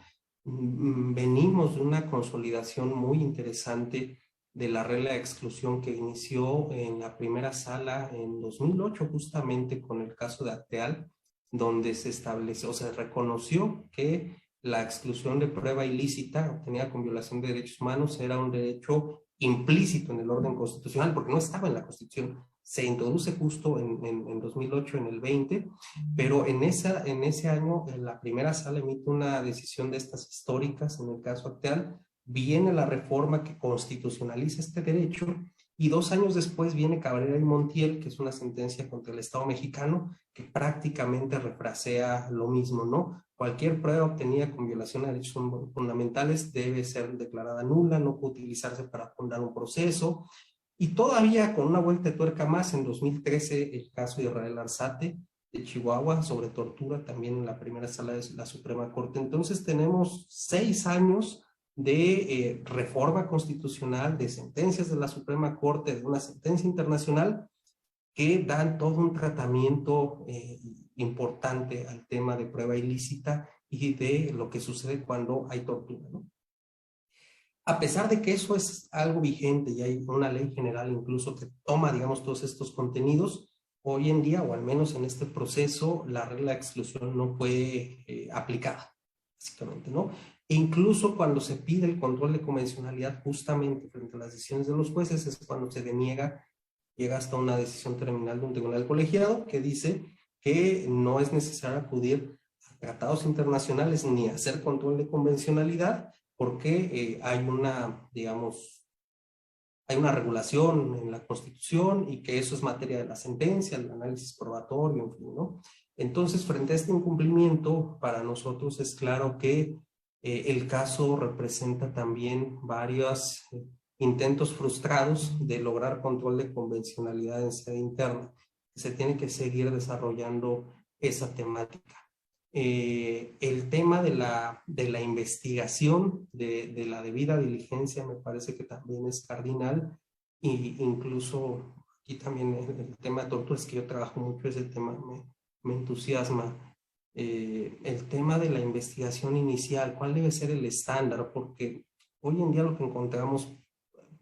C: Venimos de una consolidación muy interesante de la regla de exclusión que inició en la primera sala en 2008, justamente con el caso de Acteal, donde se estableció, o sea, reconoció que la exclusión de prueba ilícita obtenida con violación de derechos humanos era un derecho implícito en el orden constitucional, porque no estaba en la Constitución. Se introduce justo en 2008, en el 20, pero en ese año la primera sala emite una decisión de estas históricas, en el caso Acteal, viene la reforma que constitucionaliza este derecho, y 2 años después viene Cabrera y Montiel, que es una sentencia contra el Estado mexicano, que prácticamente refrasea lo mismo, ¿no? Cualquier prueba obtenida con violación de derechos fundamentales debe ser declarada nula, no puede utilizarse para fundar un proceso. Y todavía con una vuelta de tuerca más, en 2013, el caso de Israel Arzate de Chihuahua sobre tortura, también en la primera sala de la Suprema Corte. Entonces tenemos 6 años de reforma constitucional, de sentencias de la Suprema Corte, de una sentencia internacional que dan todo un tratamiento importante al tema de prueba ilícita y de lo que sucede cuando hay tortura, ¿no? A pesar de que eso es algo vigente y hay una ley general incluso que toma, digamos, todos estos contenidos, hoy en día, o al menos en este proceso, la regla de exclusión no fue aplicada, básicamente, ¿no? E incluso cuando se pide el control de convencionalidad justamente frente a las decisiones de los jueces es cuando se deniega, llega hasta una decisión terminal de un tribunal colegiado que dice que no es necesario acudir a tratados internacionales ni hacer control de convencionalidad porque hay una, digamos, hay una regulación en la Constitución y que eso es materia de la sentencia, el análisis probatorio, en fin, ¿no? Entonces, frente a este incumplimiento, para nosotros es claro que el caso representa también varios intentos frustrados de lograr control de convencionalidad en sede interna. Se tiene que seguir desarrollando esa temática. El tema de la investigación, de la debida diligencia, me parece que también es cardinal, y incluso aquí también el tema de tortura, es que yo trabajo mucho ese tema, me entusiasma. El tema de la investigación inicial, ¿cuál debe ser el estándar? Porque hoy en día lo que encontramos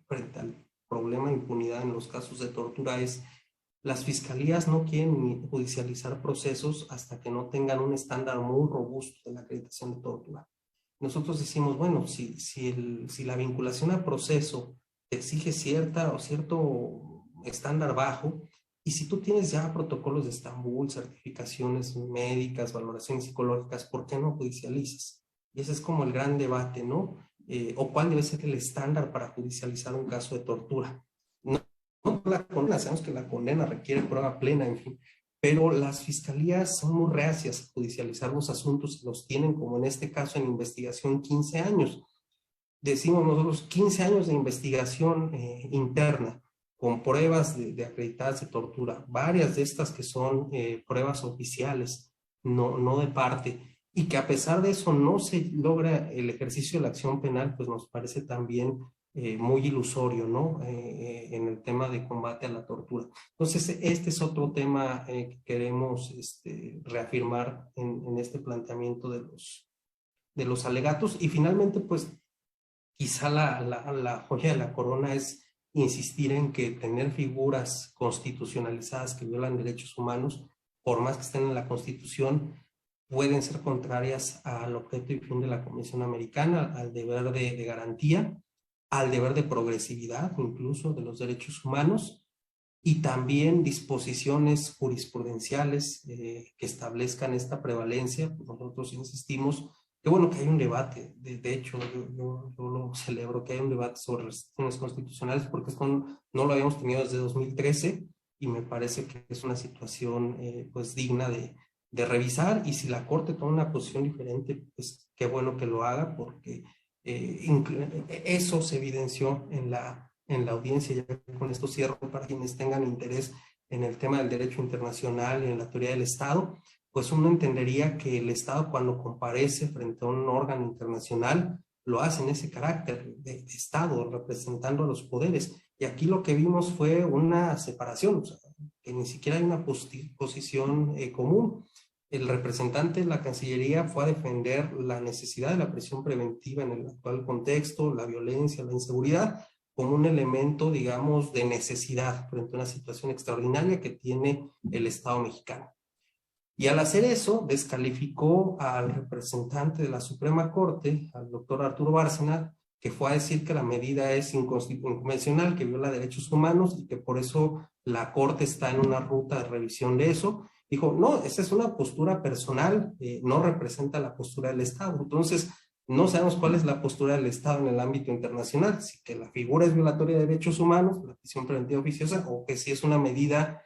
C: frente al problema de impunidad en los casos de tortura es las fiscalías no quieren judicializar procesos hasta que no tengan un estándar muy robusto de la acreditación de tortura. Nosotros decimos, bueno, si la vinculación al proceso exige cierta o cierto estándar bajo, y si tú tienes ya protocolos de Estambul, certificaciones médicas, valoraciones psicológicas, ¿por qué no judicializas? Y ese es como el gran debate, ¿no? O cuál debe ser el estándar para judicializar un caso de tortura. No la condena, sabemos que la condena requiere prueba plena, en fin, pero las fiscalías son muy reacias a judicializar los asuntos y los tienen, como en este caso, en investigación 15 años. Decimos nosotros 15 años de investigación interna con pruebas de acreditadas de tortura, varias de estas que son pruebas oficiales, no de parte, y que a pesar de eso no se logra el ejercicio de la acción penal, pues nos parece también muy ilusorio, ¿no? En el tema de combate a la tortura. Entonces, este es otro tema que queremos reafirmar en este planteamiento de los alegatos. Y finalmente, pues, quizá la joya de la corona es insistir en que tener figuras constitucionalizadas que violan derechos humanos, por más que estén en la Constitución, pueden ser contrarias al objeto y fin de la Convención Americana, al deber de garantía, al deber de progresividad incluso de los derechos humanos, y también disposiciones jurisprudenciales que establezcan esta prevalencia. Nosotros insistimos que bueno que hay un debate, de hecho yo lo celebro, que hay un debate sobre restricciones constitucionales, porque no lo habíamos tenido desde 2013 y me parece que es una situación pues digna de revisar, y si la Corte toma una posición diferente, pues qué bueno que lo haga, porque eso se evidenció en la audiencia. Ya con esto cierro, para quienes tengan interés en el tema del derecho internacional y en la teoría del Estado, pues uno entendería que el Estado, cuando comparece frente a un órgano internacional, lo hace en ese carácter de Estado, representando a los poderes. Y aquí lo que vimos fue una separación, o sea, que ni siquiera hay una posición común. El representante de la Cancillería fue a defender la necesidad de la prisión preventiva en el actual contexto, la violencia, la inseguridad, como un elemento, digamos, de necesidad frente a una situación extraordinaria que tiene el Estado mexicano. Y al hacer eso, descalificó al representante de la Suprema Corte, al doctor Arturo Bárcena, que fue a decir que la medida es inconvencional, que viola derechos humanos y que por eso la Corte está en una ruta de revisión de eso. Dijo, no, esa es una postura personal, no representa la postura del Estado. Entonces, no sabemos cuál es la postura del Estado en el ámbito internacional, si que la figura es violatoria de derechos humanos, la prisión preventiva oficiosa, o que si es una medida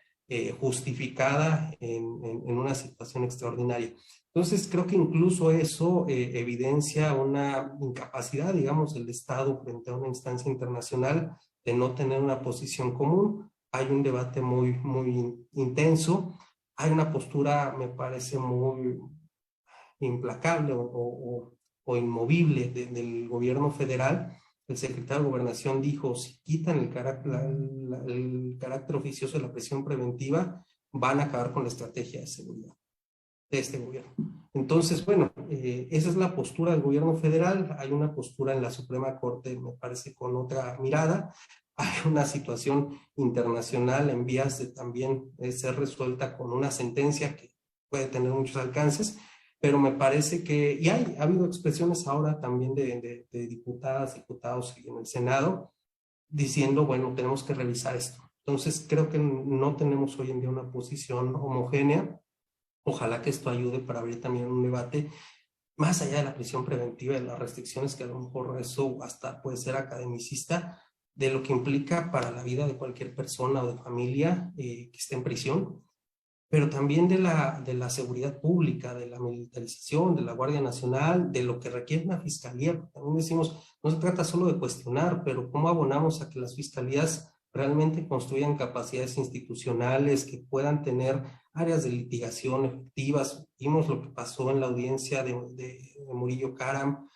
C: justificada en una situación extraordinaria. Entonces, creo que incluso eso evidencia una incapacidad, digamos, del Estado frente a una instancia internacional de no tener una posición común. Hay un debate muy, muy intenso. Hay una postura, me parece, muy implacable o inmovible del gobierno federal, el secretario de Gobernación dijo, si quitan el carácter oficioso de la prisión preventiva, van a acabar con la estrategia de seguridad de este gobierno. Entonces, bueno, esa es la postura del gobierno federal. Hay una postura en la Suprema Corte, me parece, con otra mirada. Hay una situación internacional en vías de también ser resuelta con una sentencia que puede tener muchos alcances, pero me parece que, y ha habido expresiones ahora también de diputadas, diputados y en el Senado, diciendo, bueno, tenemos que revisar esto. Entonces, creo que no tenemos hoy en día una posición homogénea. Ojalá que esto ayude para abrir también un debate más allá de la prisión preventiva y de las restricciones, que a lo mejor eso hasta puede ser academicista, de lo que implica para la vida de cualquier persona o de familia que esté en prisión, pero también de la seguridad pública, de la militarización, de la Guardia Nacional, de lo que requiere una fiscalía. Porque también decimos, no se trata solo de cuestionar, pero cómo abonamos a que las fiscalías realmente construyan capacidades institucionales que puedan tener áreas de litigación efectivas. Vimos lo que pasó en la audiencia de Murillo Karam.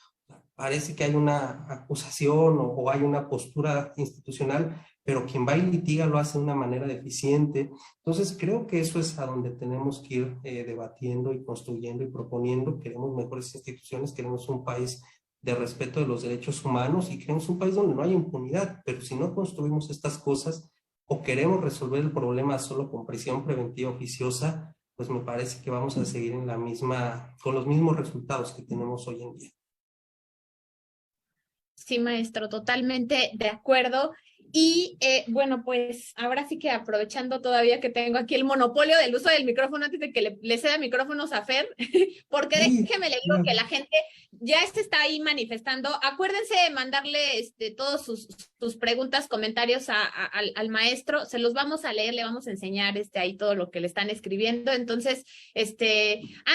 C: Parece que hay una acusación o hay una postura institucional, pero quien va y litiga lo hace de una manera deficiente. Entonces creo que eso es a donde tenemos que ir debatiendo y construyendo y proponiendo. Queremos mejores instituciones, queremos un país de respeto de los derechos humanos y queremos un país donde no haya impunidad, pero si no construimos estas cosas o queremos resolver el problema solo con prisión preventiva oficiosa, pues me parece que vamos a seguir en con los mismos resultados que tenemos hoy en día.
A: Sí, maestro, totalmente de acuerdo. Y bueno, pues ahora sí que aprovechando todavía que tengo aquí el monopolio del uso del micrófono antes de que le ceda micrófonos a Fer, porque
C: Sí,
A: déjeme le digo que la gente ya se está ahí manifestando. Acuérdense de mandarle todos sus preguntas, comentarios al maestro. Se los vamos a leer, le vamos a enseñar ahí todo lo que le están escribiendo. Entonces, antes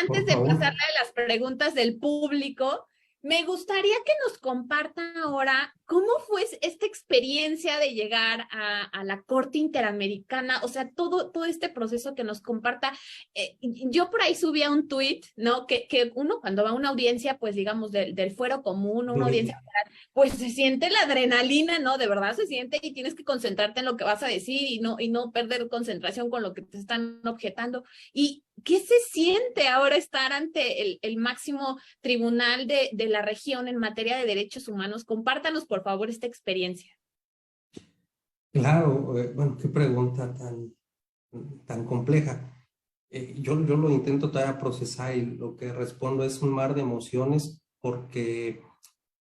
C: por
A: de
C: favor.
A: pasarle a las preguntas del público, me gustaría que nos compartan ahora cómo fue esta experiencia de llegar a la Corte Interamericana, o sea, todo este proceso que nos comparta. Yo por ahí subía un tuit, ¿no? Que uno cuando va a una audiencia, pues digamos, del fuero común, una audiencia general, pues se siente la adrenalina, ¿no? De verdad se siente y tienes que concentrarte en lo que vas a decir y no perder concentración con lo que te están objetando. ¿Y qué se siente ahora estar ante el máximo tribunal de la región en materia de derechos humanos? Compártanos, por favor, esta experiencia.
C: Claro, bueno, qué pregunta tan compleja. Yo lo intento todavía procesar y lo que respondo es un mar de emociones porque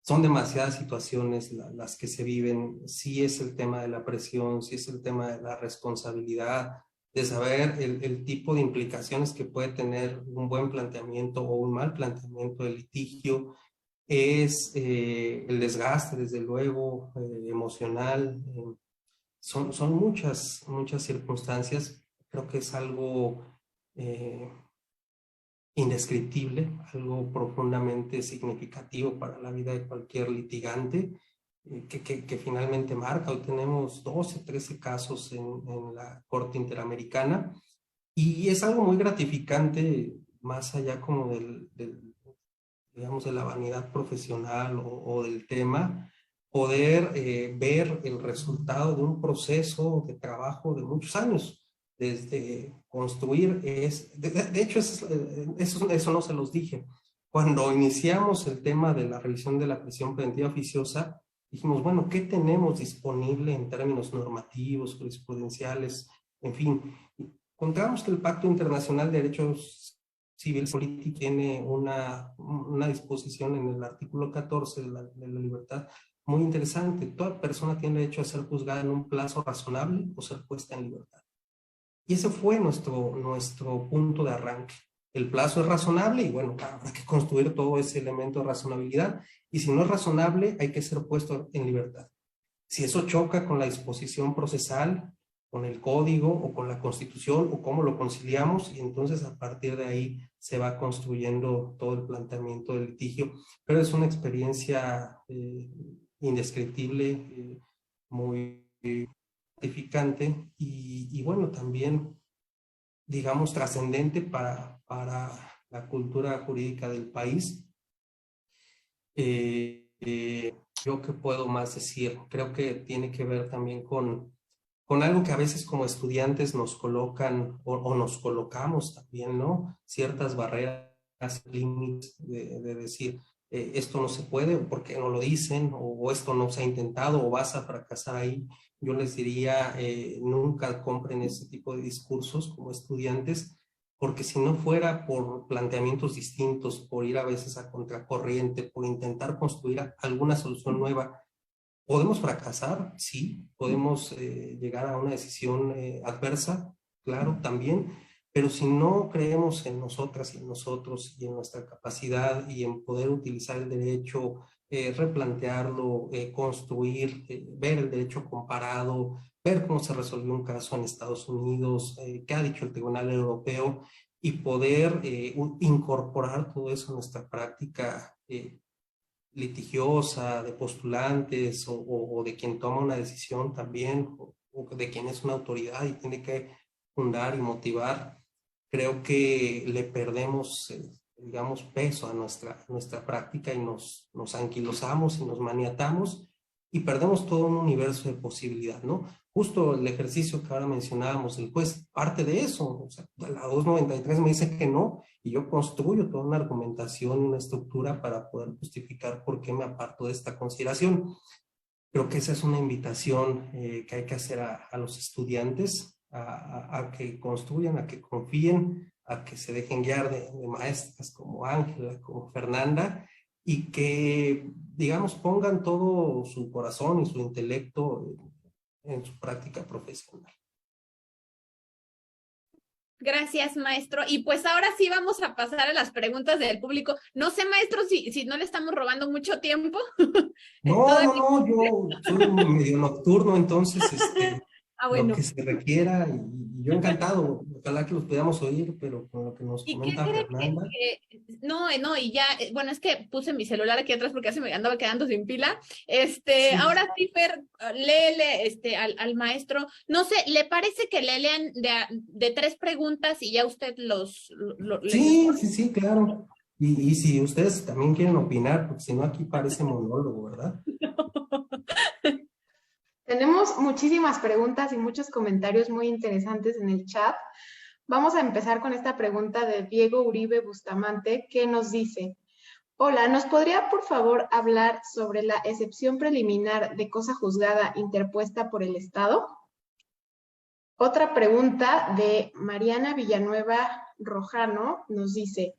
C: son demasiadas situaciones las que se viven. Sí es el tema de la presión, sí es el tema de la responsabilidad, de saber el tipo de implicaciones que puede tener un buen planteamiento o un mal planteamiento de litigio. Es el desgaste, desde luego, emocional. Son muchas circunstancias. Creo que es algo eh, indescriptible, algo profundamente significativo para la vida de cualquier litigante, que finalmente marca. Hoy tenemos 12, 13 casos en la Corte Interamericana y es algo muy gratificante, más allá como digamos, de la vanidad profesional o del tema, poder ver el resultado de un proceso de trabajo de muchos años, desde construir, de hecho eso no se los dije. Cuando iniciamos el tema de la revisión de la prisión preventiva oficiosa, dijimos, bueno, ¿qué tenemos disponible en términos normativos, jurisprudenciales, en fin? Encontramos que el Pacto Internacional de Derechos Civil Político tiene una disposición en el artículo 14 de la libertad muy interesante. Toda persona tiene derecho a ser juzgada en un plazo razonable o ser puesta en libertad. Y ese fue nuestro punto de arranque. El plazo es razonable y bueno, habrá que construir todo ese elemento de razonabilidad. Y si no es razonable, hay que ser puesto en libertad. Si eso choca con la disposición procesal, con el código o con la constitución o cómo lo conciliamos, y entonces a partir de ahí se va construyendo todo el planteamiento del litigio. Pero es una experiencia indescriptible, muy gratificante y bueno, también, digamos, trascendente para la cultura jurídica del país. ¿Yo qué puedo más decir? Creo que tiene que ver también con algo que a veces como estudiantes nos colocan o nos colocamos también, ¿no? Ciertas barreras, límites de decir, esto no se puede, o por qué no lo dicen, o esto no se ha intentado, o vas a fracasar ahí. Yo les diría, nunca compren ese tipo de discursos como estudiantes, porque si no fuera por planteamientos distintos, por ir a veces a contracorriente, por intentar construir alguna solución nueva, ¿podemos fracasar? Sí. ¿Podemos llegar a una decisión adversa? Claro, también. Pero si no creemos en nosotras y en nosotros y en nuestra capacidad y en poder utilizar el derecho, replantearlo, construir, ver el derecho comparado, ver cómo se resolvió un caso en Estados Unidos, qué ha dicho el Tribunal Europeo, y poder incorporar todo eso en nuestra práctica litigiosa, de postulantes o de quien toma una decisión también, o de quien es una autoridad y tiene que fundar y motivar, creo que le perdemos, digamos, peso a nuestra práctica y nos anquilosamos y nos maniatamos y perdemos todo un universo de posibilidad, ¿no? Justo el ejercicio que ahora mencionábamos, el juez parte de eso, o sea, la 293 me dice que no, y yo construyo toda una argumentación, una estructura para poder justificar por qué me aparto de esta consideración. Creo que esa es una invitación que hay que hacer a los estudiantes, a que construyan, a que confíen, a que se dejen guiar de maestras como Ángela, como Fernanda, y que, digamos, pongan todo su corazón y su intelecto en su práctica profesional.
A: Gracias, maestro. Y pues ahora sí vamos a pasar a las preguntas del público. No sé, maestro, si no le estamos robando mucho tiempo.
C: No, yo soy medio nocturno, entonces lo
A: Bueno.
C: que se requiera, y yo encantado, ojalá que los pudiéramos oír, pero con lo que nos
A: ¿Y qué
C: comenta
A: cree
C: Fernanda.
A: no, y ya, bueno, es que puse mi celular aquí atrás porque ya se me andaba quedando sin pila.
C: Sí,
A: Ahora sí, Fer, léele al maestro. No sé, ¿le parece que le lean de 3 preguntas y ya usted les
C: sí, claro. Y si ustedes también quieren opinar, porque si no aquí parece monólogo, ¿verdad?
B: Tenemos muchísimas preguntas y muchos comentarios muy interesantes en el chat. Vamos a empezar con esta pregunta de Diego Uribe Bustamante, que nos dice: hola, ¿nos podría por favor hablar sobre la excepción preliminar de cosa juzgada interpuesta por el Estado? Otra pregunta de Mariana Villanueva Rojano nos dice: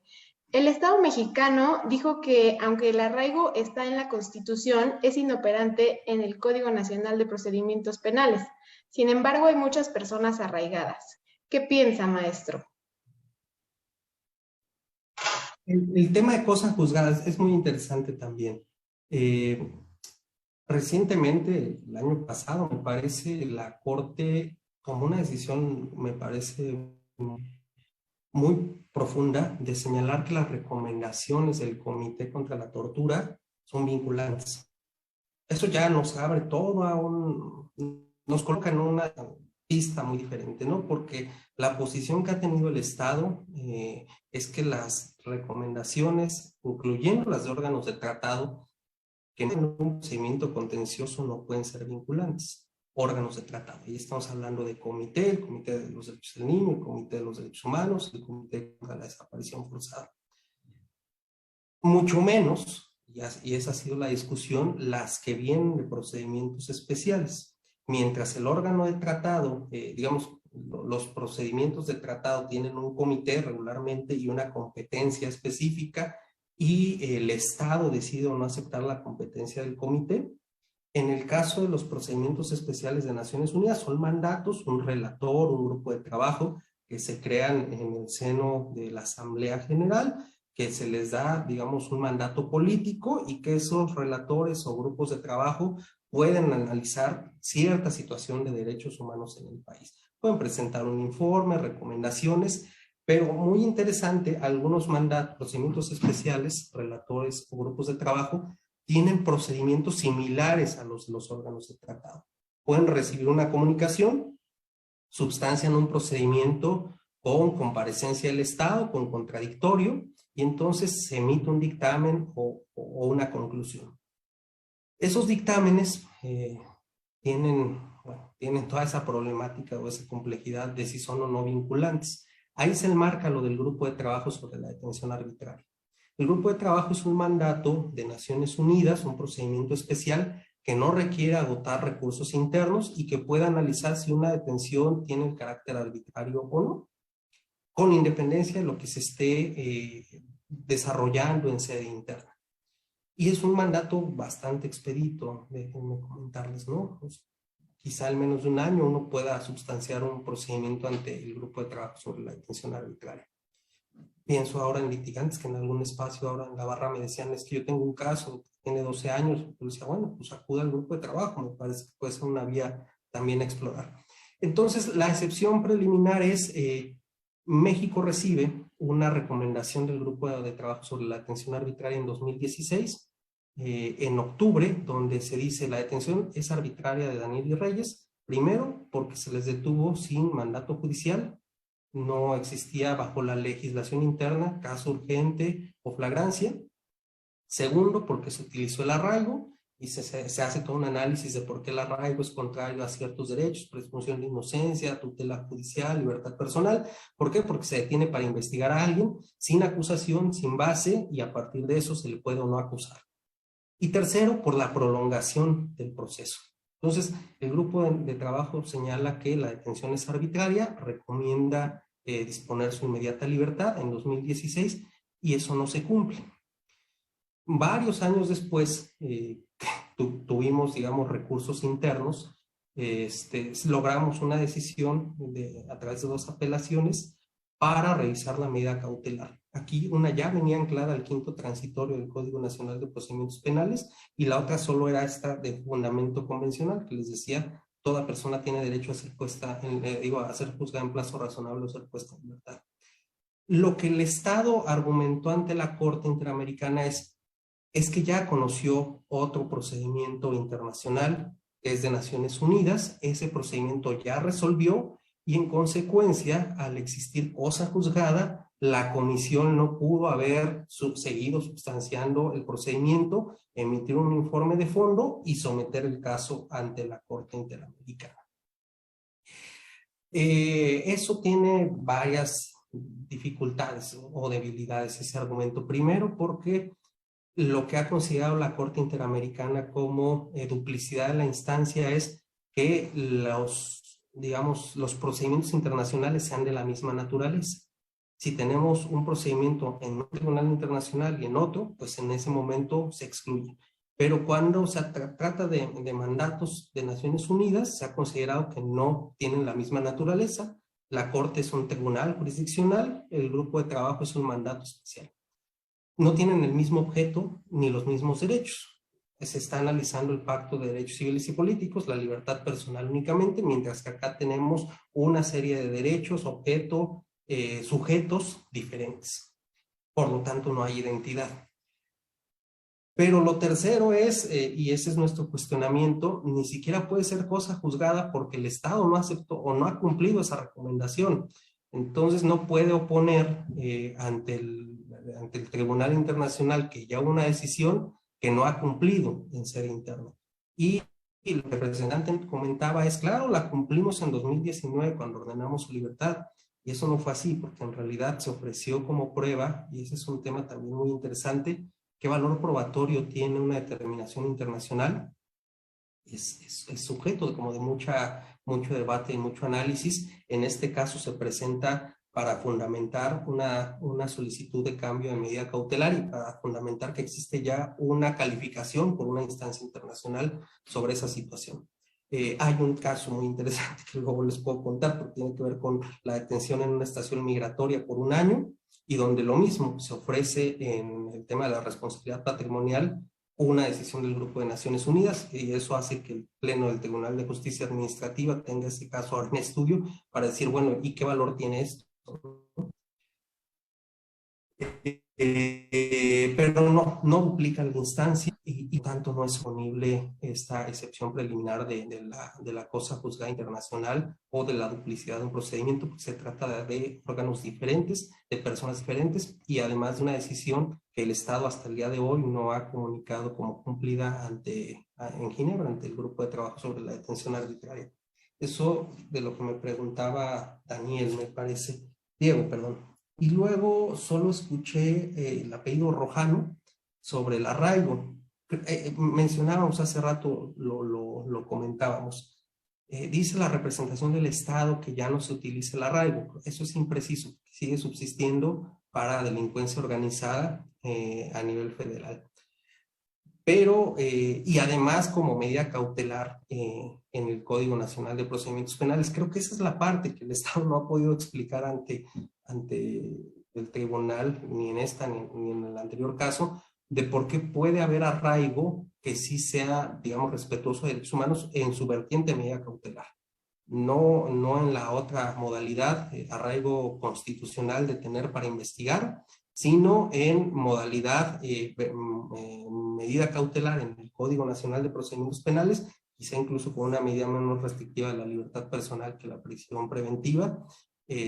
B: el Estado mexicano dijo que, aunque el arraigo está en la Constitución, es inoperante en el Código Nacional de Procedimientos Penales. Sin embargo, hay muchas personas arraigadas. ¿Qué piensa, maestro?
C: El tema de cosas juzgadas es muy interesante también. Recientemente, el año pasado, me parece, la Corte tomó una decisión, me parece, muy profunda, de señalar que las recomendaciones del Comité contra la Tortura son vinculantes. Eso ya nos abre todo nos coloca en una pista muy diferente, ¿no? Porque la posición que ha tenido el Estado es que las recomendaciones, incluyendo las de órganos de tratado, que en un procedimiento contencioso no pueden ser vinculantes. Órganos de tratado. Y estamos hablando de comité, el Comité de los Derechos del Niño, el Comité de los Derechos Humanos, el Comité contra la Desaparición Forzada. Mucho menos, y esa ha sido la discusión, las que vienen de procedimientos especiales. Mientras el órgano de tratado, digamos, los procedimientos de tratado tienen un comité regularmente y una competencia específica, y el Estado decide o no aceptar la competencia del comité. En el caso de los procedimientos especiales de Naciones Unidas, son mandatos, un relator, un grupo de trabajo que se crean en el seno de la Asamblea General, que se les da, digamos, un mandato político, y que esos relatores o grupos de trabajo pueden analizar cierta situación de derechos humanos en el país. Pueden presentar un informe, recomendaciones, pero muy interesante, algunos procedimientos especiales, relatores o grupos de trabajo, tienen procedimientos similares a los órganos de tratado. Pueden recibir una comunicación, substancian un procedimiento con comparecencia del Estado, con contradictorio, y entonces se emite un dictamen o una conclusión. Esos dictámenes tienen toda esa problemática o esa complejidad de si son o no vinculantes. Ahí se enmarca lo del grupo de trabajo sobre la detención arbitraria. El grupo de trabajo es un mandato de Naciones Unidas, un procedimiento especial que no requiere agotar recursos internos y que pueda analizar si una detención tiene el carácter arbitrario o no, con independencia de lo que se esté desarrollando en sede interna. Y es un mandato bastante expedito, déjenme comentarles, ¿no? Pues, quizá en menos de un año uno pueda sustanciar un procedimiento ante el grupo de trabajo sobre la detención arbitraria. Pienso ahora en litigantes que en algún espacio ahora en la barra me decían, es que yo tengo un caso, tiene 12 años, yo decía, bueno, pues acuda al grupo de trabajo, me parece que puede ser una vía también a explorar. Entonces, la excepción preliminar es, México recibe una recomendación del grupo de trabajo sobre la detención arbitraria en 2016, en octubre, donde se dice la detención es arbitraria de Daniel y Reyes, primero porque se les detuvo sin mandato judicial, no existía bajo la legislación interna caso urgente o flagrancia. Segundo, porque se utilizó el arraigo y se hace todo un análisis de por qué el arraigo es contrario a ciertos derechos, presunción de inocencia, tutela judicial, libertad personal. ¿Por qué? Porque se detiene para investigar a alguien sin acusación, sin base, y a partir de eso se le puede o no acusar. Y tercero, por la prolongación del proceso. Entonces, el grupo de trabajo señala que la detención es arbitraria, recomienda disponer su inmediata libertad en 2016 y eso no se cumple. Varios años después tuvimos, digamos, recursos internos, logramos una decisión a través de 2 apelaciones para revisar la medida cautelar. Aquí una ya venía anclada al 5º transitorio del Código Nacional de Procedimientos Penales y la otra solo era esta de fundamento convencional, que les decía, toda persona tiene derecho a ser a ser juzgada en plazo razonable o ser puesta en libertad. Lo que el Estado argumentó ante la Corte Interamericana es que ya conoció otro procedimiento internacional, que es de Naciones Unidas, ese procedimiento ya resolvió y en consecuencia, al existir cosa juzgada, la comisión no pudo haber seguido sustanciando el procedimiento, emitir un informe de fondo y someter el caso ante la Corte Interamericana. Eso tiene varias dificultades o debilidades, ese argumento. Primero, porque lo que ha considerado la Corte Interamericana como duplicidad de la instancia es que los procedimientos internacionales sean de la misma naturaleza. Si tenemos un procedimiento en un tribunal internacional y en otro, pues en ese momento se excluye. Pero cuando se trata de mandatos de Naciones Unidas, se ha considerado que no tienen la misma naturaleza. La Corte es un tribunal jurisdiccional, el grupo de trabajo es un mandato especial. No tienen el mismo objeto ni los mismos derechos. Se está analizando el Pacto de Derechos Civiles y Políticos, la libertad personal únicamente, mientras que acá tenemos una serie de derechos, objeto, sujetos diferentes. Por lo tanto, no hay identidad. Pero lo tercero es, y ese es nuestro cuestionamiento, ni siquiera puede ser cosa juzgada porque el Estado no aceptó o no ha cumplido esa recomendación. Entonces no puede oponer ante el Tribunal Internacional que ya hubo una decisión que no ha cumplido en sede interna. Y el representante comentaba, es claro, la cumplimos en 2019 cuando ordenamos su libertad. Y eso no fue así, porque en realidad se ofreció como prueba, y ese es un tema también muy interesante, ¿qué valor probatorio tiene una determinación internacional? Es sujeto como de mucho debate y mucho análisis. En este caso se presenta para fundamentar una solicitud de cambio de medida cautelar y para fundamentar que existe ya una calificación por una instancia internacional sobre esa situación. Hay un caso muy interesante que luego les puedo contar porque tiene que ver con la detención en una estación migratoria por 1 año y donde lo mismo se ofrece en el tema de la responsabilidad patrimonial una decisión del Grupo de Naciones Unidas y eso hace que el Pleno del Tribunal de Justicia Administrativa tenga ese caso ahora en estudio para decir, bueno, ¿y qué valor tiene esto? Pero no duplica la instancia y tanto no es disponible esta excepción preliminar de la cosa juzgada internacional o de la duplicidad de un procedimiento, porque se trata de órganos diferentes, de personas diferentes y además de una decisión que el Estado hasta el día de hoy no ha comunicado como cumplida en Ginebra, ante el Grupo de Trabajo sobre la Detención Arbitraria. Eso de lo que me preguntaba Daniel, me parece, Diego, perdón. Y luego solo escuché el apellido Rojano sobre el arraigo. Mencionábamos hace rato, lo comentábamos. Dice la representación del Estado que ya no se utiliza el arraigo. Eso es impreciso. Sigue subsistiendo para delincuencia organizada a nivel federal. Pero, y además como medida cautelar en el Código Nacional de Procedimientos Penales. Creo que esa es la parte que el Estado no ha podido explicar ante el tribunal, ni en esta ni en el anterior caso, de por qué puede haber arraigo que sí sea, digamos, respetuoso de derechos humanos en su vertiente medida cautelar. No en la otra modalidad, arraigo constitucional de tener para investigar, sino en modalidad medida cautelar en el Código Nacional de Procedimientos Penales, quizá incluso con una medida menos restrictiva de la libertad personal que la prisión preventiva, que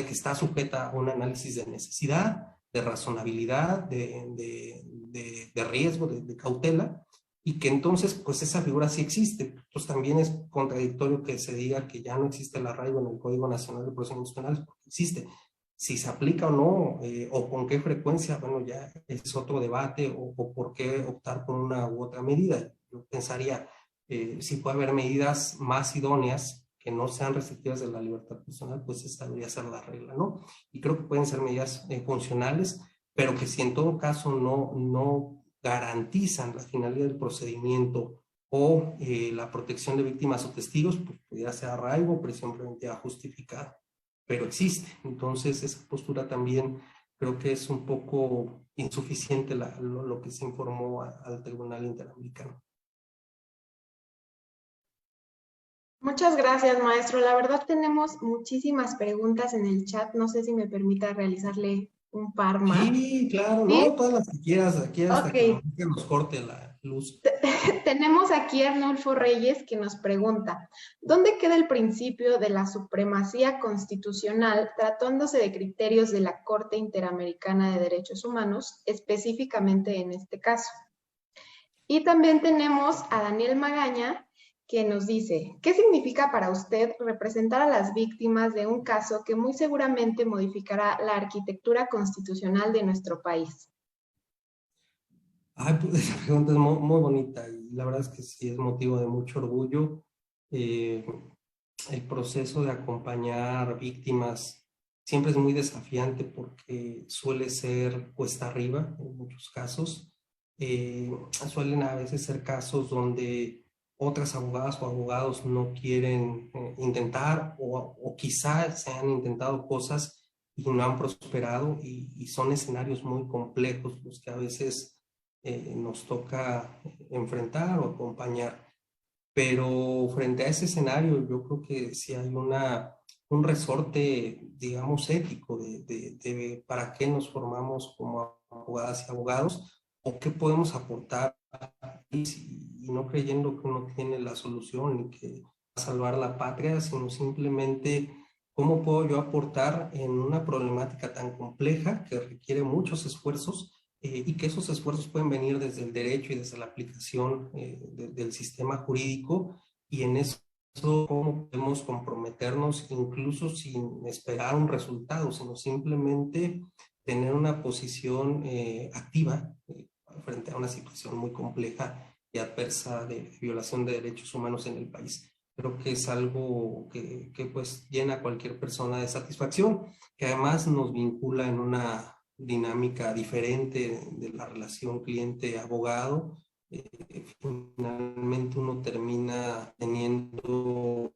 C: está sujeta a un análisis de necesidad, de razonabilidad, de riesgo, de cautela, y que entonces pues esa figura sí existe. Entonces también es contradictorio que se diga que ya no existe el arraigo en el Código Nacional de Procedimientos Penales, porque existe. Si se aplica o no, o con qué frecuencia, bueno, ya es otro debate, o por qué optar por una u otra medida. Yo pensaría, si puede haber medidas más idóneas que no sean restrictivas de la libertad personal, pues esa debería ser la regla, ¿no? Y creo que pueden ser medidas funcionales, pero que si en todo caso no garantizan la finalidad del procedimiento o la protección de víctimas o testigos, pues pudiera ser arraigo o prisión preventiva justificada. Pero existe. Entonces esa postura también creo que es un poco insuficiente lo que se informó al Tribunal Interamericano.
B: Muchas gracias, maestro. La verdad tenemos muchísimas preguntas en el chat. No sé si me permita realizarle un par más.
C: Sí, claro,
B: ¿Sí?
C: no, todas las que quieras, aquí hasta
B: Ok.
C: que nos corte la luz.
B: Tenemos aquí a Arnulfo Reyes que nos pregunta, ¿dónde queda el principio de la supremacía constitucional tratándose de criterios de la Corte Interamericana de Derechos Humanos, específicamente en este caso? Y también tenemos a Daniel Magaña que nos dice, ¿qué significa para usted representar a las víctimas de un caso que muy seguramente modificará la arquitectura constitucional de nuestro país?
C: Ay, pues esa pregunta es muy bonita y la verdad es que sí es motivo de mucho orgullo. El proceso de acompañar víctimas siempre es muy desafiante porque suele ser cuesta arriba en muchos casos. Suelen a veces ser casos donde otras abogadas o abogados no quieren intentar o quizás se han intentado cosas y no han prosperado y son escenarios muy complejos los que a veces nos toca enfrentar o acompañar. Pero frente a ese escenario, yo creo que sí hay un resorte, digamos, ético de para qué nos formamos como abogadas y abogados o qué podemos aportar y no creyendo que uno tiene la solución ni que va a salvar la patria, sino simplemente cómo puedo yo aportar en una problemática tan compleja que requiere muchos esfuerzos y que esos esfuerzos pueden venir desde el derecho y desde la aplicación del sistema jurídico, y en eso cómo podemos comprometernos incluso sin esperar un resultado, sino simplemente tener una posición activa frente a una situación muy compleja y adversa de violación de derechos humanos en el país. Creo que es algo que pues llena a cualquier persona de satisfacción, que además nos vincula en una dinámica diferente de la relación cliente-abogado. Finalmente uno termina teniendo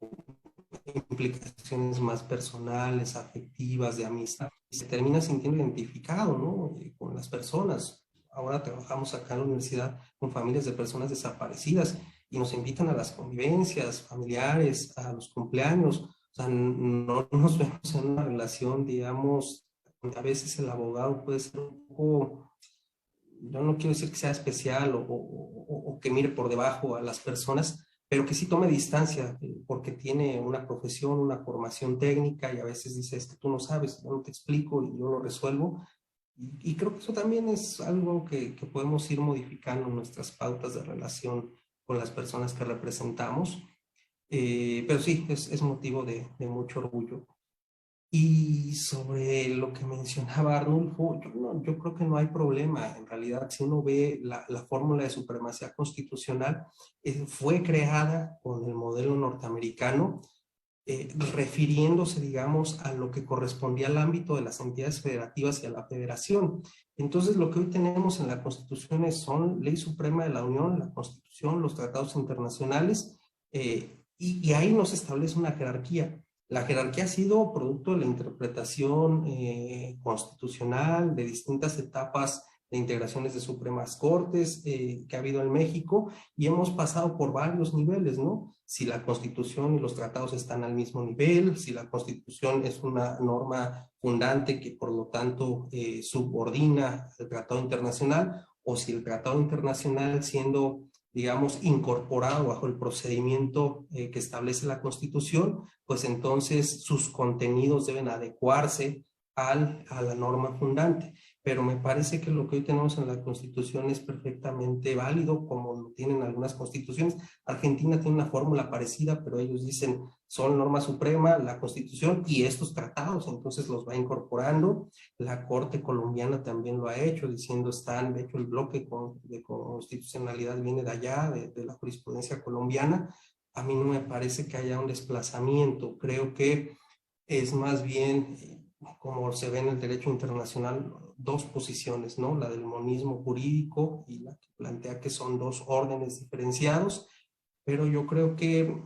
C: implicaciones más personales, afectivas, de amistad, y se termina sintiendo identificado, ¿no? Con las personas. Ahora trabajamos acá en la universidad con familias de personas desaparecidas y nos invitan a las convivencias familiares, a los cumpleaños. O sea, no nos vemos en una relación, digamos, a veces el abogado puede ser un poco, yo no quiero decir que sea especial o que mire por debajo a las personas, pero que sí tome distancia, porque tiene una profesión, una formación técnica y a veces dice, es que tú no sabes, yo no te explico y yo lo resuelvo. Y creo que eso también es algo que podemos ir modificando nuestras pautas de relación con las personas que representamos. Pero sí, es motivo de mucho orgullo. Y sobre lo que mencionaba Arnulfo, yo creo que no hay problema. En realidad, si uno ve la fórmula de supremacía constitucional, fue creada con el modelo norteamericano, refiriéndose, digamos, a lo que correspondía al ámbito de las entidades federativas y a la federación. Entonces, lo que hoy tenemos en la Constitución son ley suprema de la Unión, la Constitución, los tratados internacionales, y ahí nos establece una jerarquía. La jerarquía ha sido producto de la interpretación constitucional de distintas etapas de integraciones de Supremas Cortes que ha habido en México, y hemos pasado por varios niveles, ¿no? Si la Constitución y los tratados están al mismo nivel, si la Constitución es una norma fundante que por lo tanto subordina al Tratado Internacional, o si el Tratado Internacional, siendo, digamos, incorporado bajo el procedimiento que establece la Constitución, pues entonces sus contenidos deben adecuarse a la norma fundante. Pero me parece que lo que hoy tenemos en la Constitución es perfectamente válido, como lo tienen algunas constituciones. Argentina tiene una fórmula parecida, pero ellos dicen son norma suprema, la Constitución y estos tratados, entonces los va incorporando. La Corte colombiana también lo ha hecho, diciendo están, de hecho el bloque de constitucionalidad viene de allá, de la jurisprudencia colombiana. A mí no me parece que haya un desplazamiento, creo que es más bien, como se ve en el derecho internacional, dos posiciones, ¿no? La del monismo jurídico y la que plantea que son dos órdenes diferenciados, pero yo creo que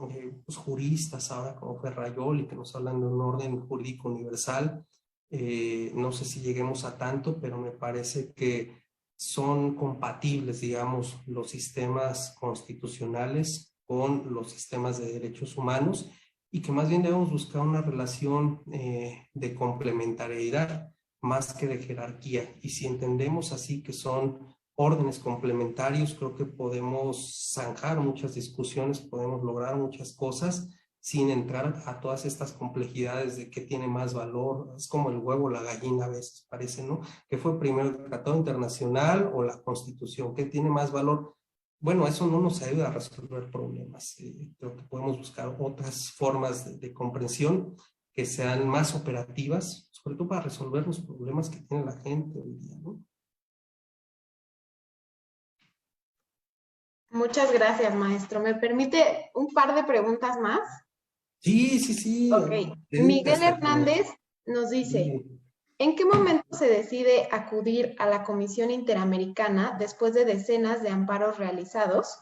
C: los juristas ahora como Ferrayol y que nos hablan de un orden jurídico universal, no sé si lleguemos a tanto, pero me parece que son compatibles, digamos, los sistemas constitucionales con los sistemas de derechos humanos, y que más bien debemos buscar una relación de complementariedad más que de jerarquía. Y si entendemos así que son órdenes complementarios, creo que podemos zanjar muchas discusiones, podemos lograr muchas cosas sin entrar a todas estas complejidades de qué tiene más valor. Es como el huevo o la gallina a veces parece, ¿no? ¿Qué fue primero, el Tratado Internacional o la Constitución? ¿Qué tiene más valor? Bueno, eso no nos ayuda a resolver problemas. Creo que podemos buscar otras formas de comprensión que sean más operativas, sobre todo para resolver los problemas que tiene la gente hoy día, ¿no?
B: Muchas gracias, maestro. ¿Me permite un par de preguntas más?
C: Sí, sí, sí.
B: Ok. Miguel Hernández nos dice, ¿en qué momento se decide acudir a la Comisión Interamericana después de decenas de amparos realizados?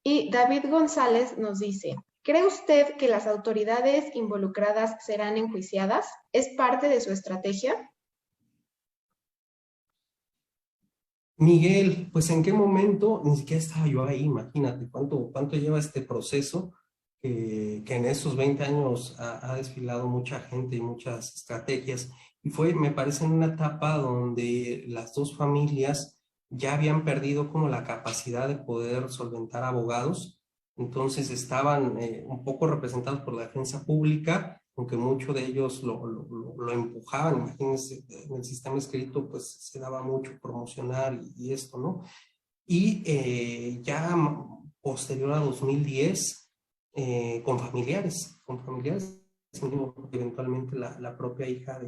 B: Y David González nos dice, ¿cree usted que las autoridades involucradas serán enjuiciadas? ¿Es parte de su estrategia?
C: Miguel, pues ¿en qué momento? Ni siquiera estaba yo ahí, imagínate cuánto lleva este proceso, que en esos 20 años ha desfilado mucha gente y muchas estrategias, y fue, me parece, en una etapa donde las dos familias ya habían perdido como la capacidad de poder solventar abogados, entonces estaban un poco representados por la defensa pública, aunque muchos de ellos lo empujaban. Imagínense, en el sistema escrito pues se daba mucho promocionar y esto, ¿no? Y ya posterior a 2010, con familiares, eventualmente la propia hija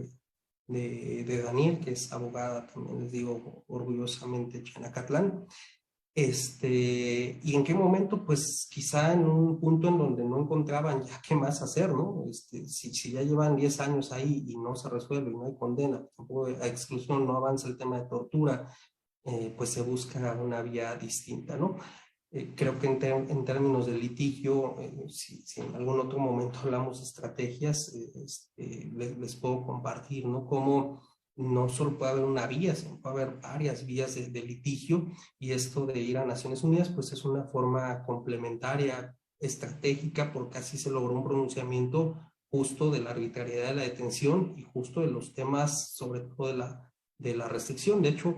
C: de Daniel, que es abogada, también les digo orgullosamente Chanacatlán. ¿Y en qué momento? Pues quizá en un punto en donde no encontraban ya qué más hacer, ¿no? Si ya llevan 10 años ahí y no se resuelve y no hay condena, tampoco a exclusión, no avanza el tema de tortura, pues se busca una vía distinta, ¿no? Creo que en términos de litigio, si en algún otro momento hablamos de estrategias, les puedo compartir, ¿no? Cómo no solo puede haber una vía, sino puede haber varias vías de litigio, y esto de ir a Naciones Unidas pues es una forma complementaria, estratégica, porque así se logró un pronunciamiento justo de la arbitrariedad de la detención y justo de los temas, sobre todo de la restricción. De hecho,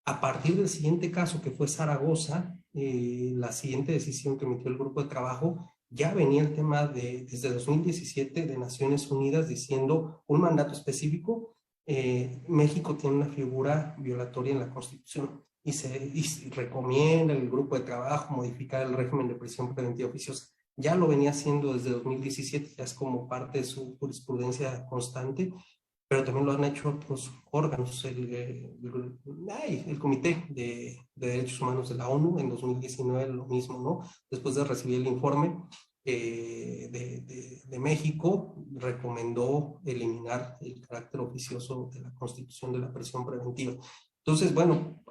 C: a partir del siguiente caso, que fue Zaragoza, la siguiente decisión que emitió el grupo de trabajo, ya venía el tema desde 2017 de Naciones Unidas diciendo un mandato específico. México tiene una figura violatoria en la Constitución y se recomienda el grupo de trabajo modificar el régimen de prisión preventiva oficiosa. Ya lo venía haciendo desde 2017, ya es como parte de su jurisprudencia constante, pero también lo han hecho otros órganos. El Comité de Derechos Humanos de la ONU en 2019 lo mismo, ¿no? Después de recibir el informe de México, recomendó eliminar el carácter oficioso de la Constitución de la prisión preventiva. Entonces, bueno,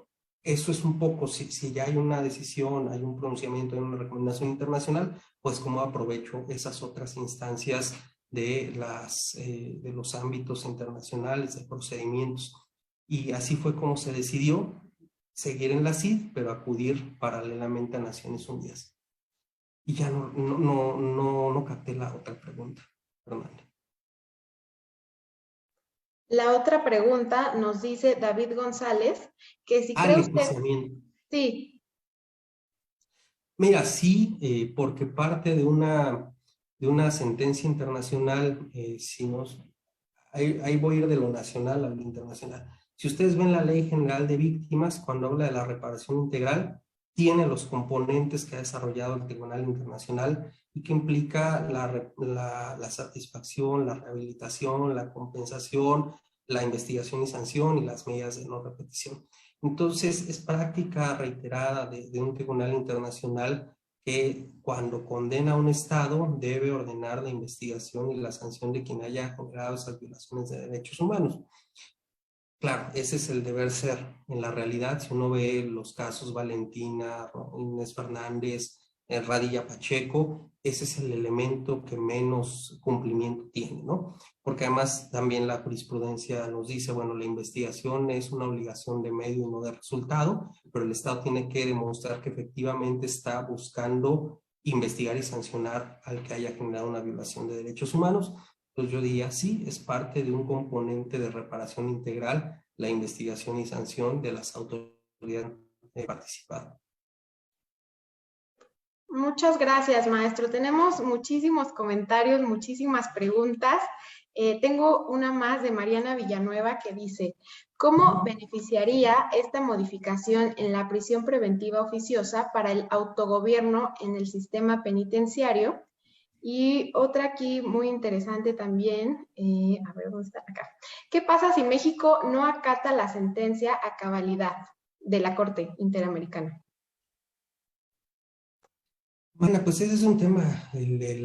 C: eso es un poco, si ya hay una decisión, hay un pronunciamiento, hay una recomendación internacional, pues cómo aprovecho esas otras instancias de los ámbitos internacionales, de procedimientos. Y así fue como se decidió seguir en la CID, pero acudir paralelamente a Naciones Unidas. Y ya no capté la otra pregunta, Fernanda.
B: La otra pregunta nos dice David González, que si cree usted... Sí.
C: Mira, sí, porque parte de una sentencia internacional, ahí voy a ir de lo nacional a lo internacional. Si ustedes ven la Ley General de Víctimas, cuando habla de la reparación integral, tiene los componentes que ha desarrollado el Tribunal Internacional y que implica la satisfacción, la rehabilitación, la compensación, la investigación y sanción y las medidas de no repetición. Entonces, es práctica reiterada de un tribunal internacional que cuando condena a un Estado debe ordenar la investigación y la sanción de quien haya generado esas violaciones de derechos humanos. Claro, ese es el deber ser. En la realidad, si uno ve los casos Valentina, Inés Fernández, Radilla Pacheco, ese es el elemento que menos cumplimiento tiene, ¿no? Porque además también la jurisprudencia nos dice, bueno, la investigación es una obligación de medio y no de resultado, pero el Estado tiene que demostrar que efectivamente está buscando investigar y sancionar al que haya generado una violación de derechos humanos. Entonces yo diría, sí, es parte de un componente de reparación integral, la investigación y sanción de las autoridades participadas.
B: Muchas gracias, maestro. Tenemos muchísimos comentarios, muchísimas preguntas. Tengo una más de Mariana Villanueva que dice, ¿cómo beneficiaría esta modificación en la prisión preventiva oficiosa para el autogobierno en el sistema penitenciario? Y otra aquí muy interesante también, a ver, ¿dónde está? Acá. ¿Qué pasa si México no acata la sentencia a cabalidad de la Corte Interamericana?
C: Bueno, pues ese es un tema, el de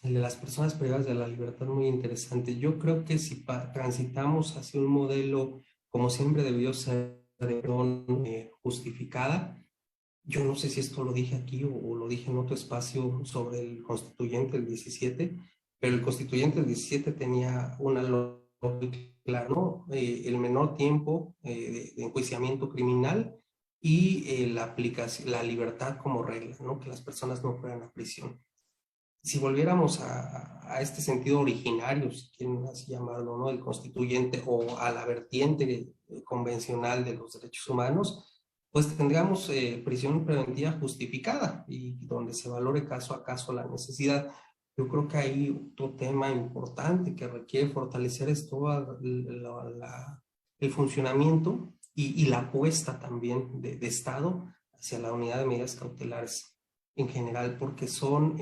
C: las personas privadas de la libertad, muy interesante. Yo creo que si transitamos hacia un modelo, como siempre debió ser, de justificada, yo no sé si esto lo dije aquí o lo dije en otro espacio sobre el constituyente del 17, pero el constituyente del 17 tenía una lógica clara, ¿no? El menor tiempo de enjuiciamiento criminal y la libertad como regla, ¿no? Que las personas no fueran a prisión. Si volviéramos a este sentido originario, si quieren así llamarlo, ¿no? El constituyente o a la vertiente convencional de los derechos humanos, pues tendríamos prisión preventiva justificada y donde se valore caso a caso la necesidad. Yo creo que hay otro tema importante que requiere fortalecer es todo el funcionamiento y la apuesta también de Estado hacia la unidad de medidas cautelares en general, porque son,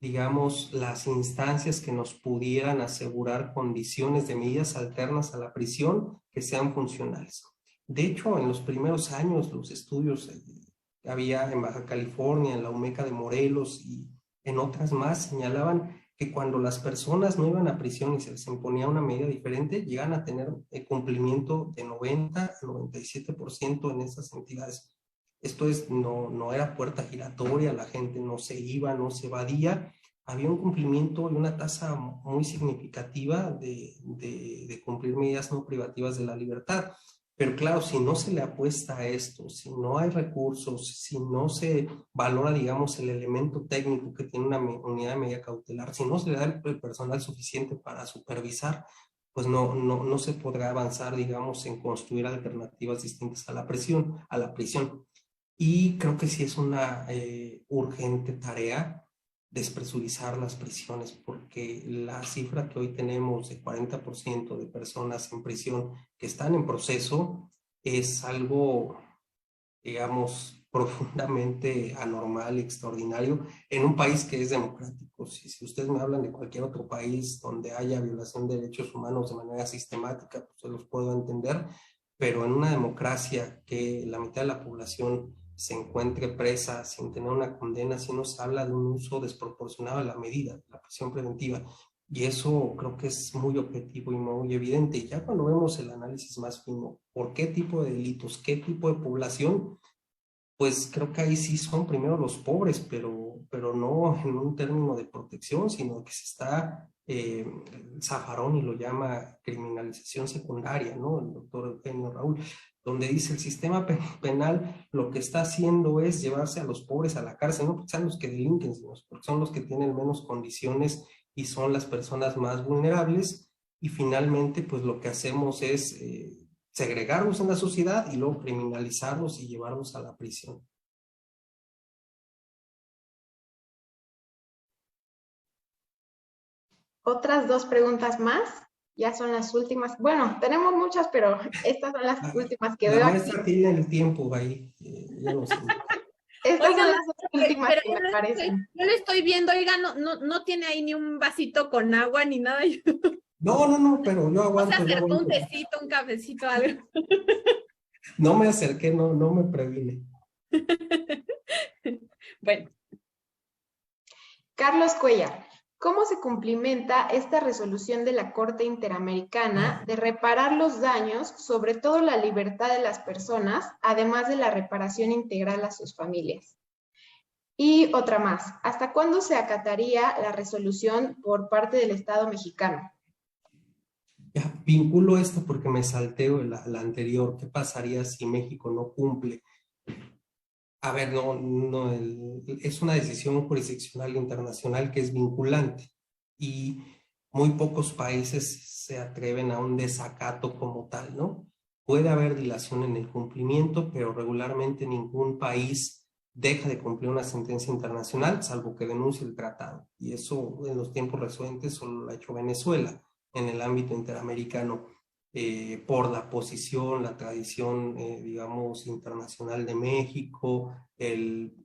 C: digamos, las instancias que nos pudieran asegurar condiciones de medidas alternas a la prisión que sean funcionales. De hecho, en los primeros años, los estudios que había en Baja California, en la UMECA de Morelos y en otras más, señalaban que cuando las personas no iban a prisión y se les imponía una medida diferente, llegan a tener cumplimiento de 90 a 97% en esas entidades. Esto es, no era puerta giratoria, la gente no se iba, no se evadía, había un cumplimiento y una tasa muy significativa de cumplir medidas no privativas de la libertad. Pero claro, si no se le apuesta a esto, si no hay recursos, si no se valora, digamos, el elemento técnico que tiene una unidad de medida cautelar, si no se le da el personal suficiente para supervisar, pues no se podrá avanzar, digamos, en construir alternativas distintas a la prisión. Y creo que sí es una urgente tarea despresurizar las prisiones, porque la cifra que hoy tenemos de 40% de personas en prisión que están en proceso es algo, digamos, profundamente anormal y extraordinario en un país que es democrático. Si ustedes me hablan de cualquier otro país donde haya violación de derechos humanos de manera sistemática, pues se los puedo entender, pero en una democracia que la mitad de la población se encuentre presa sin tener una condena, si nos habla de un uso desproporcionado de la medida, la prisión preventiva. Y eso creo que es muy objetivo y muy evidente. Y ya cuando vemos el análisis más fino, ¿por qué tipo de delitos, qué tipo de población? Pues creo que ahí sí son primero los pobres, pero no en un término de protección, sino que se está, Zaffaroni lo llama criminalización secundaria, ¿no? El doctor Eugenio Raúl, donde dice el sistema penal lo que está haciendo es llevarse a los pobres a la cárcel, no porque sean los que delinquen, sino porque son los que tienen menos condiciones y son las personas más vulnerables, y finalmente pues lo que hacemos es segregarlos en la sociedad y luego criminalizarlos y llevarlos a la prisión.
B: Otras dos preguntas más, ya son las últimas. Bueno, tenemos muchas, pero estas son las últimas que
C: La
B: veo
C: maestra
B: aquí.
C: tiene el tiempo ahí, ya lo sé.
B: Estas
A: Oiga,
B: son las dos últimas
A: pero
B: que me parecen.
A: yo le estoy viendo, oiga, no tiene ahí ni un vasito con agua ni nada.
C: No, pero yo
A: No se
C: aguanto, yo
A: acercó un
C: aguanto.
A: tecito, un cafecito, algo.
C: No me acerqué, no me previne.
A: Bueno.
B: Carlos Cuellar, ¿cómo se cumplimenta esta resolución de la Corte Interamericana de reparar los daños, sobre todo la libertad de las personas, además de la reparación integral a sus familias? Y otra más, ¿hasta cuándo se acataría la resolución por parte del Estado mexicano?
C: Ya, vinculo esto porque me salteo la anterior. ¿Qué pasaría si México no cumple? A ver, es una decisión jurisdiccional internacional que es vinculante y muy pocos países se atreven a un desacato como tal, ¿no? Puede haber dilación en el cumplimiento, pero regularmente ningún país deja de cumplir una sentencia internacional, salvo que denuncie el tratado. Y eso en los tiempos recientes solo lo ha hecho Venezuela en el ámbito interamericano. Por la posición, la tradición, digamos, internacional de México, el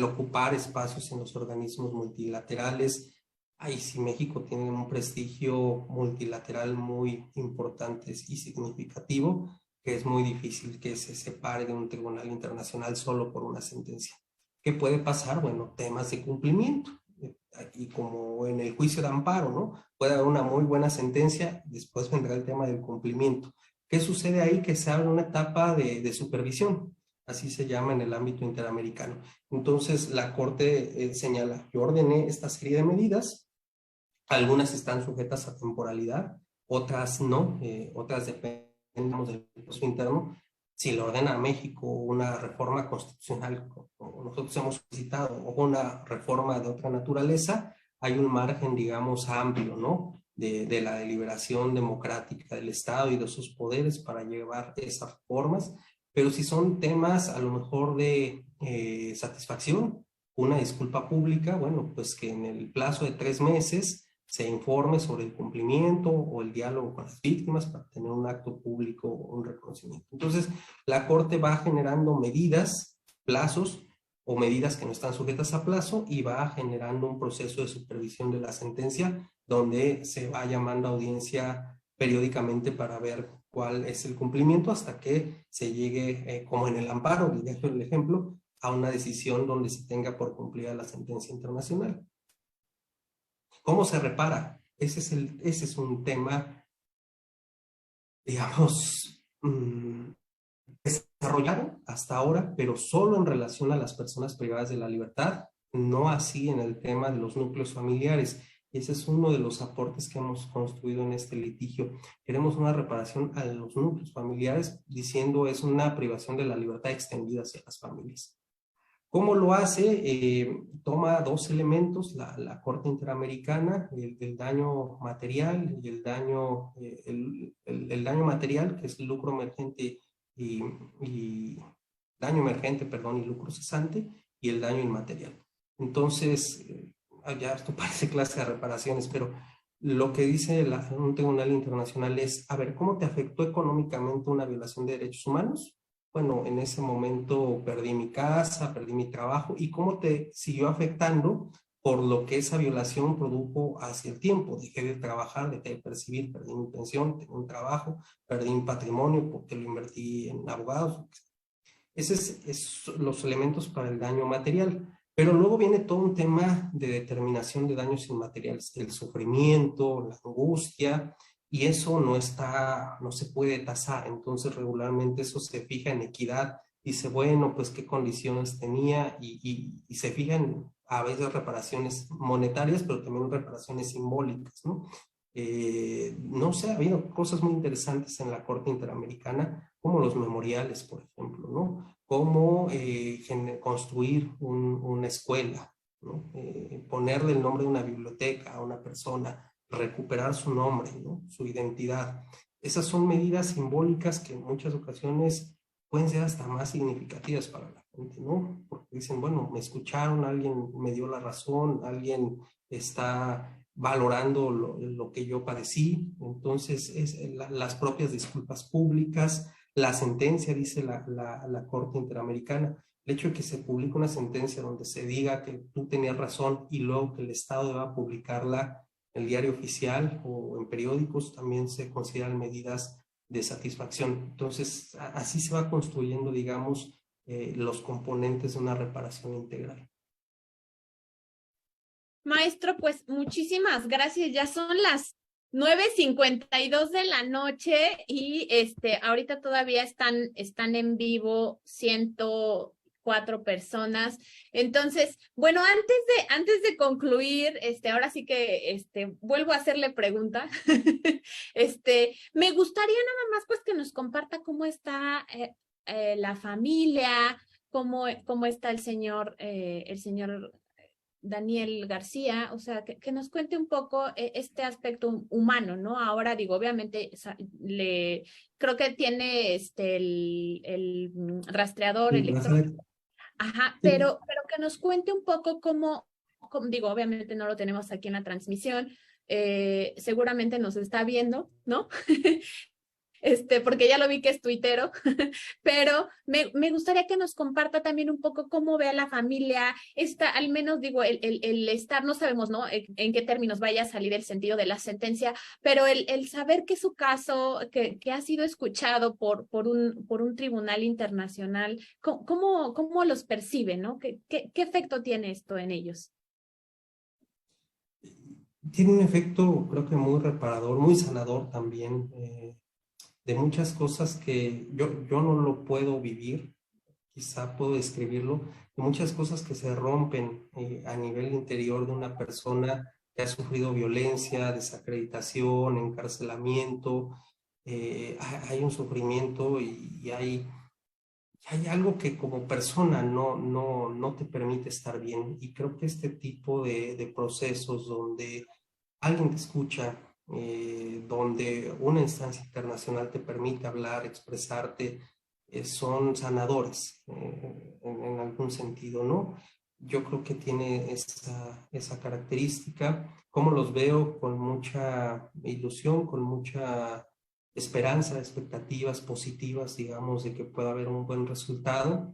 C: ocupar espacios en los organismos multilaterales. Ahí sí México tiene un prestigio multilateral muy importante y significativo, que es muy difícil que se separe de un tribunal internacional solo por una sentencia. ¿Qué puede pasar? Bueno, temas de cumplimiento. Y como en el juicio de amparo, ¿no? Puede haber una muy buena sentencia, después vendrá el tema del cumplimiento. ¿Qué sucede ahí? Que se abre una etapa de supervisión, así se llama en el ámbito interamericano. Entonces la Corte señala, yo ordené esta serie de medidas, algunas están sujetas a temporalidad, otras no, otras dependen del proceso interno. Si le ordena a México una reforma constitucional, como nosotros hemos solicitado, o una reforma de otra naturaleza, hay un margen, digamos, amplio, ¿no? De la deliberación democrática del Estado y de sus poderes para llevar esas reformas. Pero si son temas a lo mejor de satisfacción, una disculpa pública, bueno, pues que en el plazo de 3 meses se informe sobre el cumplimiento o el diálogo con las víctimas para tener un acto público o un reconocimiento. Entonces, la Corte va generando medidas, plazos o medidas que no están sujetas a plazo y va generando un proceso de supervisión de la sentencia donde se va llamando a audiencia periódicamente para ver cuál es el cumplimiento hasta que se llegue, como en el amparo, el ejemplo, a una decisión donde se tenga por cumplida la sentencia internacional. ¿Cómo se repara? Ese es un tema, digamos, desarrollado hasta ahora, pero solo en relación a las personas privadas de la libertad, no así en el tema de los núcleos familiares. Y ese es uno de los aportes que hemos construido en este litigio. Queremos una reparación a los núcleos familiares, diciendo es una privación de la libertad extendida hacia las familias. ¿Cómo lo hace? Toma dos elementos, la Corte Interamericana, el daño material y el daño material, que es el lucro emergente y daño emergente, perdón, y lucro cesante, y el daño inmaterial. Entonces, ya esto parece clase de reparaciones, pero lo que dice un tribunal internacional es, a ver, ¿cómo te afectó económicamente una violación de derechos humanos? Bueno, en ese momento perdí mi casa, perdí mi trabajo, y cómo te siguió afectando por lo que esa violación produjo hacia el tiempo. Dejé de trabajar, dejé de percibir, perdí mi pensión, tengo un trabajo, perdí mi patrimonio porque lo invertí en abogados. Esos es los elementos para el daño material. Pero luego viene todo un tema de determinación de daños inmateriales, el sufrimiento, la angustia, y eso no se puede tasar. Entonces regularmente eso se fija en equidad, dice, bueno, pues qué condiciones tenía, y se fijan a veces reparaciones monetarias, pero también reparaciones simbólicas, ¿no? No sé, ha habido cosas muy interesantes en la Corte Interamericana, como los memoriales, por ejemplo, ¿no? Cómo construir una escuela, ¿no? Ponerle el nombre de una biblioteca a una persona, recuperar su nombre, ¿no? Su identidad. Esas son medidas simbólicas que en muchas ocasiones pueden ser hasta más significativas para la gente, ¿no? Porque dicen, bueno, me escucharon, alguien me dio la razón, alguien está valorando lo que yo padecí. Entonces, las propias disculpas públicas, la sentencia, dice la Corte Interamericana, el hecho de que se publique una sentencia donde se diga que tú tenías razón y luego que el Estado deba publicarla en el diario oficial o en periódicos, también se consideran medidas de satisfacción. Entonces, así se va construyendo, digamos, los componentes de una reparación integral.
A: Maestro, pues muchísimas gracias. Ya son las 9:52 de la noche y ahorita todavía están en vivo 104 personas. Entonces, bueno, antes de concluir, ahora sí que vuelvo a hacerle pregunta. Me gustaría nada más pues que nos comparta cómo está la familia, cómo está el señor Daniel García, o sea, que nos cuente un poco este aspecto humano, ¿no? Ahora digo, obviamente, creo que tiene el rastreador electrónico. Ajá, pero que nos cuente un poco digo, obviamente no lo tenemos aquí en la transmisión, seguramente nos está viendo, ¿no? Porque ya lo vi que es tuitero, pero me gustaría que nos comparta también un poco cómo ve a la familia, al menos digo, el estar, no sabemos, ¿no? En qué términos vaya a salir el sentido de la sentencia, pero el saber que su caso, que ha sido escuchado por un tribunal internacional, ¿cómo los percibe, ¿no? ¿Qué efecto tiene esto en ellos?
C: Tiene un efecto, creo que muy reparador, muy sanador también, de muchas cosas que yo no lo puedo vivir, quizá puedo describirlo, de muchas cosas que se rompen a nivel interior de una persona que ha sufrido violencia, desacreditación, encarcelamiento. Hay un sufrimiento y hay algo que como persona no te permite estar bien. Y creo que este tipo de procesos donde alguien te escucha, donde una instancia internacional te permite hablar, expresarte, son sanadores en algún sentido, ¿no? Yo creo que tiene esa característica. Como los veo con mucha ilusión, con mucha esperanza, expectativas positivas, digamos, de que pueda haber un buen resultado,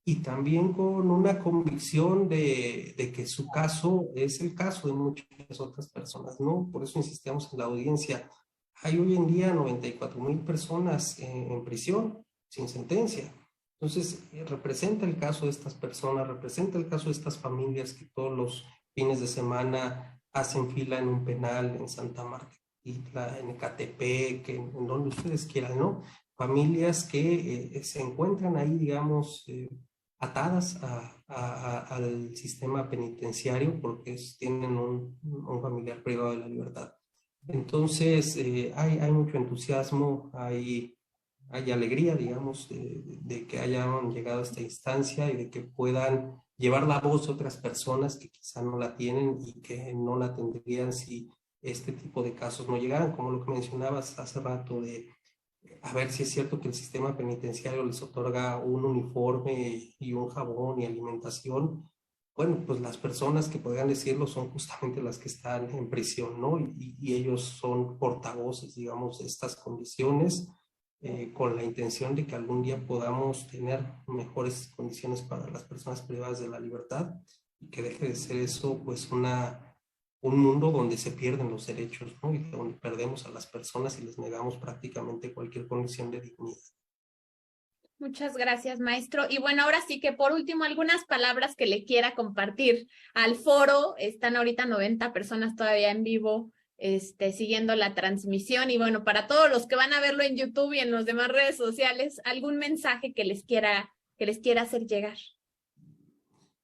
C: y también con una convicción de que su caso es el caso de muchas otras personas, ¿no? Por eso insistíamos en la audiencia. Hay hoy en día 94,000 personas en prisión sin sentencia. Entonces, representa el caso de estas personas, representa el caso de estas familias que todos los fines de semana hacen fila en un penal en Santa Marta, en Ecatepec, en donde ustedes quieran, ¿no? Familias que se encuentran ahí, digamos, atadas al sistema penitenciario porque tienen un familiar privado de la libertad. Entonces, hay mucho entusiasmo, hay alegría, digamos, de que hayan llegado a esta instancia y de que puedan llevar la voz a otras personas que quizá no la tienen y que no la tendrían si este tipo de casos no llegaran, como lo que mencionabas hace rato de a ver si es cierto que el sistema penitenciario les otorga un uniforme y un jabón y alimentación. Bueno, pues las personas que podrían decirlo son justamente las que están en prisión, ¿no? Y ellos son portavoces, digamos, de estas condiciones, con la intención de que algún día podamos tener mejores condiciones para las personas privadas de la libertad y que deje de ser eso, pues, un mundo donde se pierden los derechos, ¿no? Y donde perdemos a las personas y les negamos prácticamente cualquier condición de dignidad.
A: Muchas gracias, maestro. Y bueno, ahora sí que por último, algunas palabras que le quiera compartir al foro. Están ahorita 90 personas todavía en vivo, siguiendo la transmisión. Y bueno, para todos los que van a verlo en YouTube y en las demás redes sociales, algún mensaje que les quiera hacer llegar.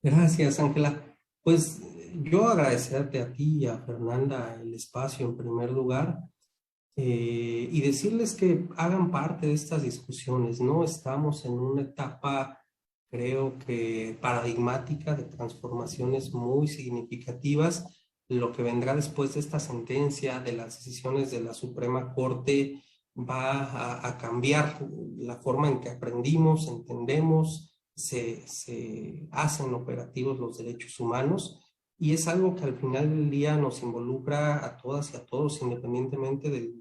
C: Gracias, Ángela. Pues yo agradecerte a ti y a Fernanda el espacio en primer lugar. Y decirles que hagan parte de estas discusiones, ¿no? Estamos en una etapa, creo que paradigmática de transformaciones muy significativas. Lo que vendrá después de esta sentencia, de las decisiones de la Suprema Corte, va a cambiar la forma en que aprendimos, entendemos, se hacen operativos los derechos humanos. Y es algo que al final del día nos involucra a todas y a todos, independientemente de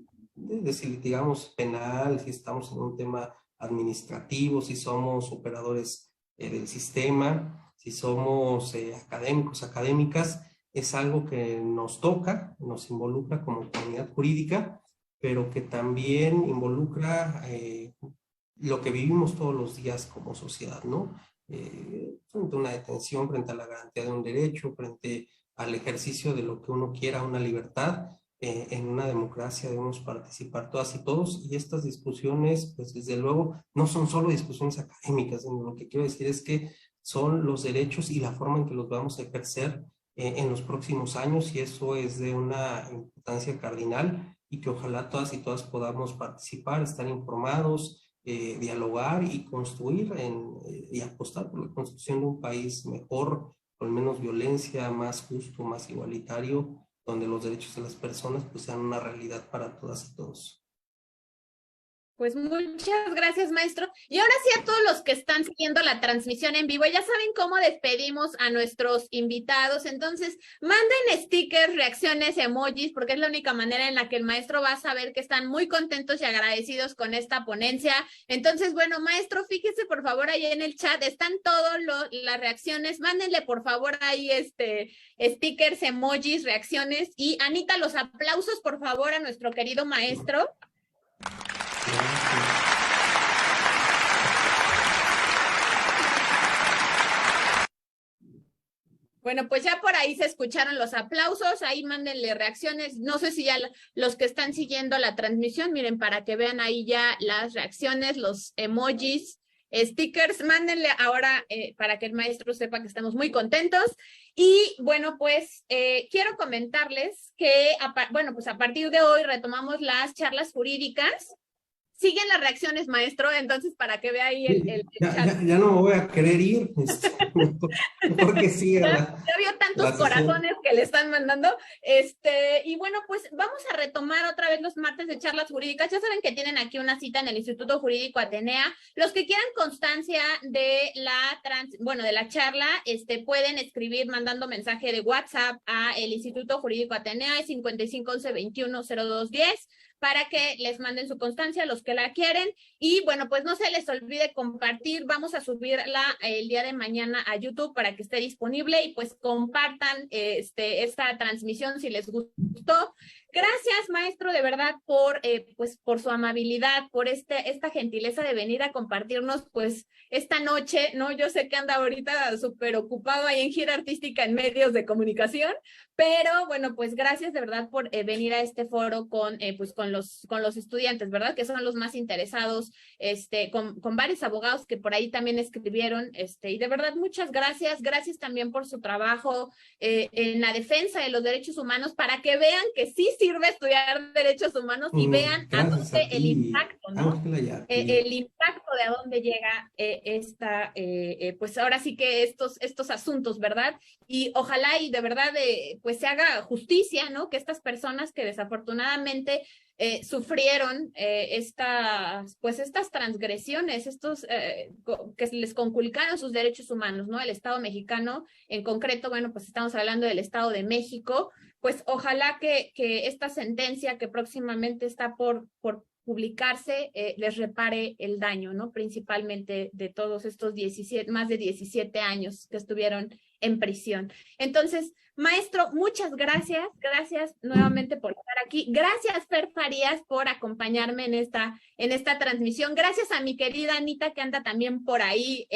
C: si litigamos penal, si estamos en un tema administrativo, si somos operadores del sistema, si somos académicos, académicas, es algo que nos toca, nos involucra como comunidad jurídica, pero que también involucra lo que vivimos todos los días como sociedad, ¿no? Frente a una detención, frente a la garantía de un derecho, frente al ejercicio de lo que uno quiera, una libertad. En una democracia debemos participar todas y todos, y estas discusiones, pues desde luego, no son solo discusiones académicas, sino lo que quiero decir es que son los derechos y la forma en que los vamos a ejercer en los próximos años, y eso es de una importancia cardinal, y que ojalá todas y todas podamos participar, estar informados, dialogar y construir y apostar por la construcción de un país mejor, con menos violencia, más justo, más igualitario, donde los derechos de las personas pues sean una realidad para todas y todos.
A: Pues muchas gracias, maestro. Y ahora sí, a todos los que están siguiendo la transmisión en vivo, ya saben cómo despedimos a nuestros invitados. Entonces, manden stickers, reacciones, emojis, porque es la única manera en la que el maestro va a saber que están muy contentos y agradecidos con esta ponencia. Entonces, bueno, maestro, fíjese por favor ahí en el chat, están todas las reacciones. Mándenle por favor ahí stickers, emojis, reacciones. Y Anita, los aplausos por favor a nuestro querido maestro. Bueno, pues ya por ahí se escucharon los aplausos, ahí mándenle reacciones. No sé si ya los que están siguiendo la transmisión, miren, para que vean ahí ya las reacciones, los emojis, stickers, mándenle ahora para que el maestro sepa que estamos muy contentos. Y bueno, pues quiero comentarles que, bueno, pues a partir de hoy retomamos las charlas jurídicas. Siguen las reacciones, maestro, entonces para que vea ahí el chat.
C: Ya no me voy a querer ir, porque sí.
A: Ya vio tantos corazones que le están mandando. Y bueno, pues vamos a retomar otra vez los martes de charlas jurídicas. Ya saben que tienen aquí una cita en el Instituto Jurídico Atenea. Los que quieran constancia de de la charla, pueden escribir mandando mensaje de WhatsApp a el Instituto Jurídico Atenea, es 5511-210210, para que les manden su constancia, los que la quieren. Y bueno, pues no se les olvide compartir. Vamos a subirla el día de mañana a YouTube para que esté disponible, y pues compartan esta transmisión si les gustó. Gracias, maestro, de verdad, por su amabilidad, por esta gentileza de venir a compartirnos, pues, esta noche, ¿no? Yo sé que anda ahorita súper ocupado ahí en gira artística en medios de comunicación, Pero bueno, pues gracias de verdad por venir a este foro con, pues con los estudiantes, ¿verdad? Que son los más interesados, con varios abogados que por ahí también escribieron, y de verdad muchas gracias. Gracias también por su trabajo en la defensa de los derechos humanos, para que vean que sí sirve estudiar derechos humanos y vean a dónde el impacto, ¿no?
C: Ángela,
A: el impacto de a dónde llega pues ahora sí que estos asuntos, ¿verdad? Y ojalá y de verdad pues se haga justicia, ¿no? Que estas personas que desafortunadamente sufrieron estas transgresiones, que les conculcaron sus derechos humanos, ¿no? El Estado mexicano en concreto, bueno, pues estamos hablando del Estado de México, pues ojalá que esta sentencia que próximamente está por publicarse les repare el daño, ¿no? Principalmente de todos estos más de 17 años que estuvieron en prisión. Entonces, maestro, muchas gracias. Gracias nuevamente por estar aquí. Gracias, Fer Farías, por acompañarme en esta transmisión. Gracias a mi querida Anita, que anda también por ahí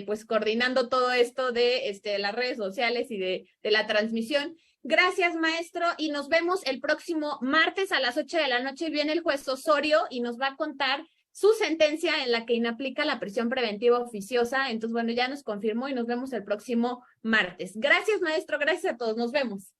A: pues coordinando todo esto de las redes sociales y de la transmisión. Gracias, maestro, y nos vemos el próximo martes a las 8 de la noche. Viene el juez Osorio y nos va a contar su sentencia en la que inaplica la prisión preventiva oficiosa. Entonces, bueno, ya nos confirmó y nos vemos el próximo martes. Gracias, maestro, gracias a todos, nos vemos.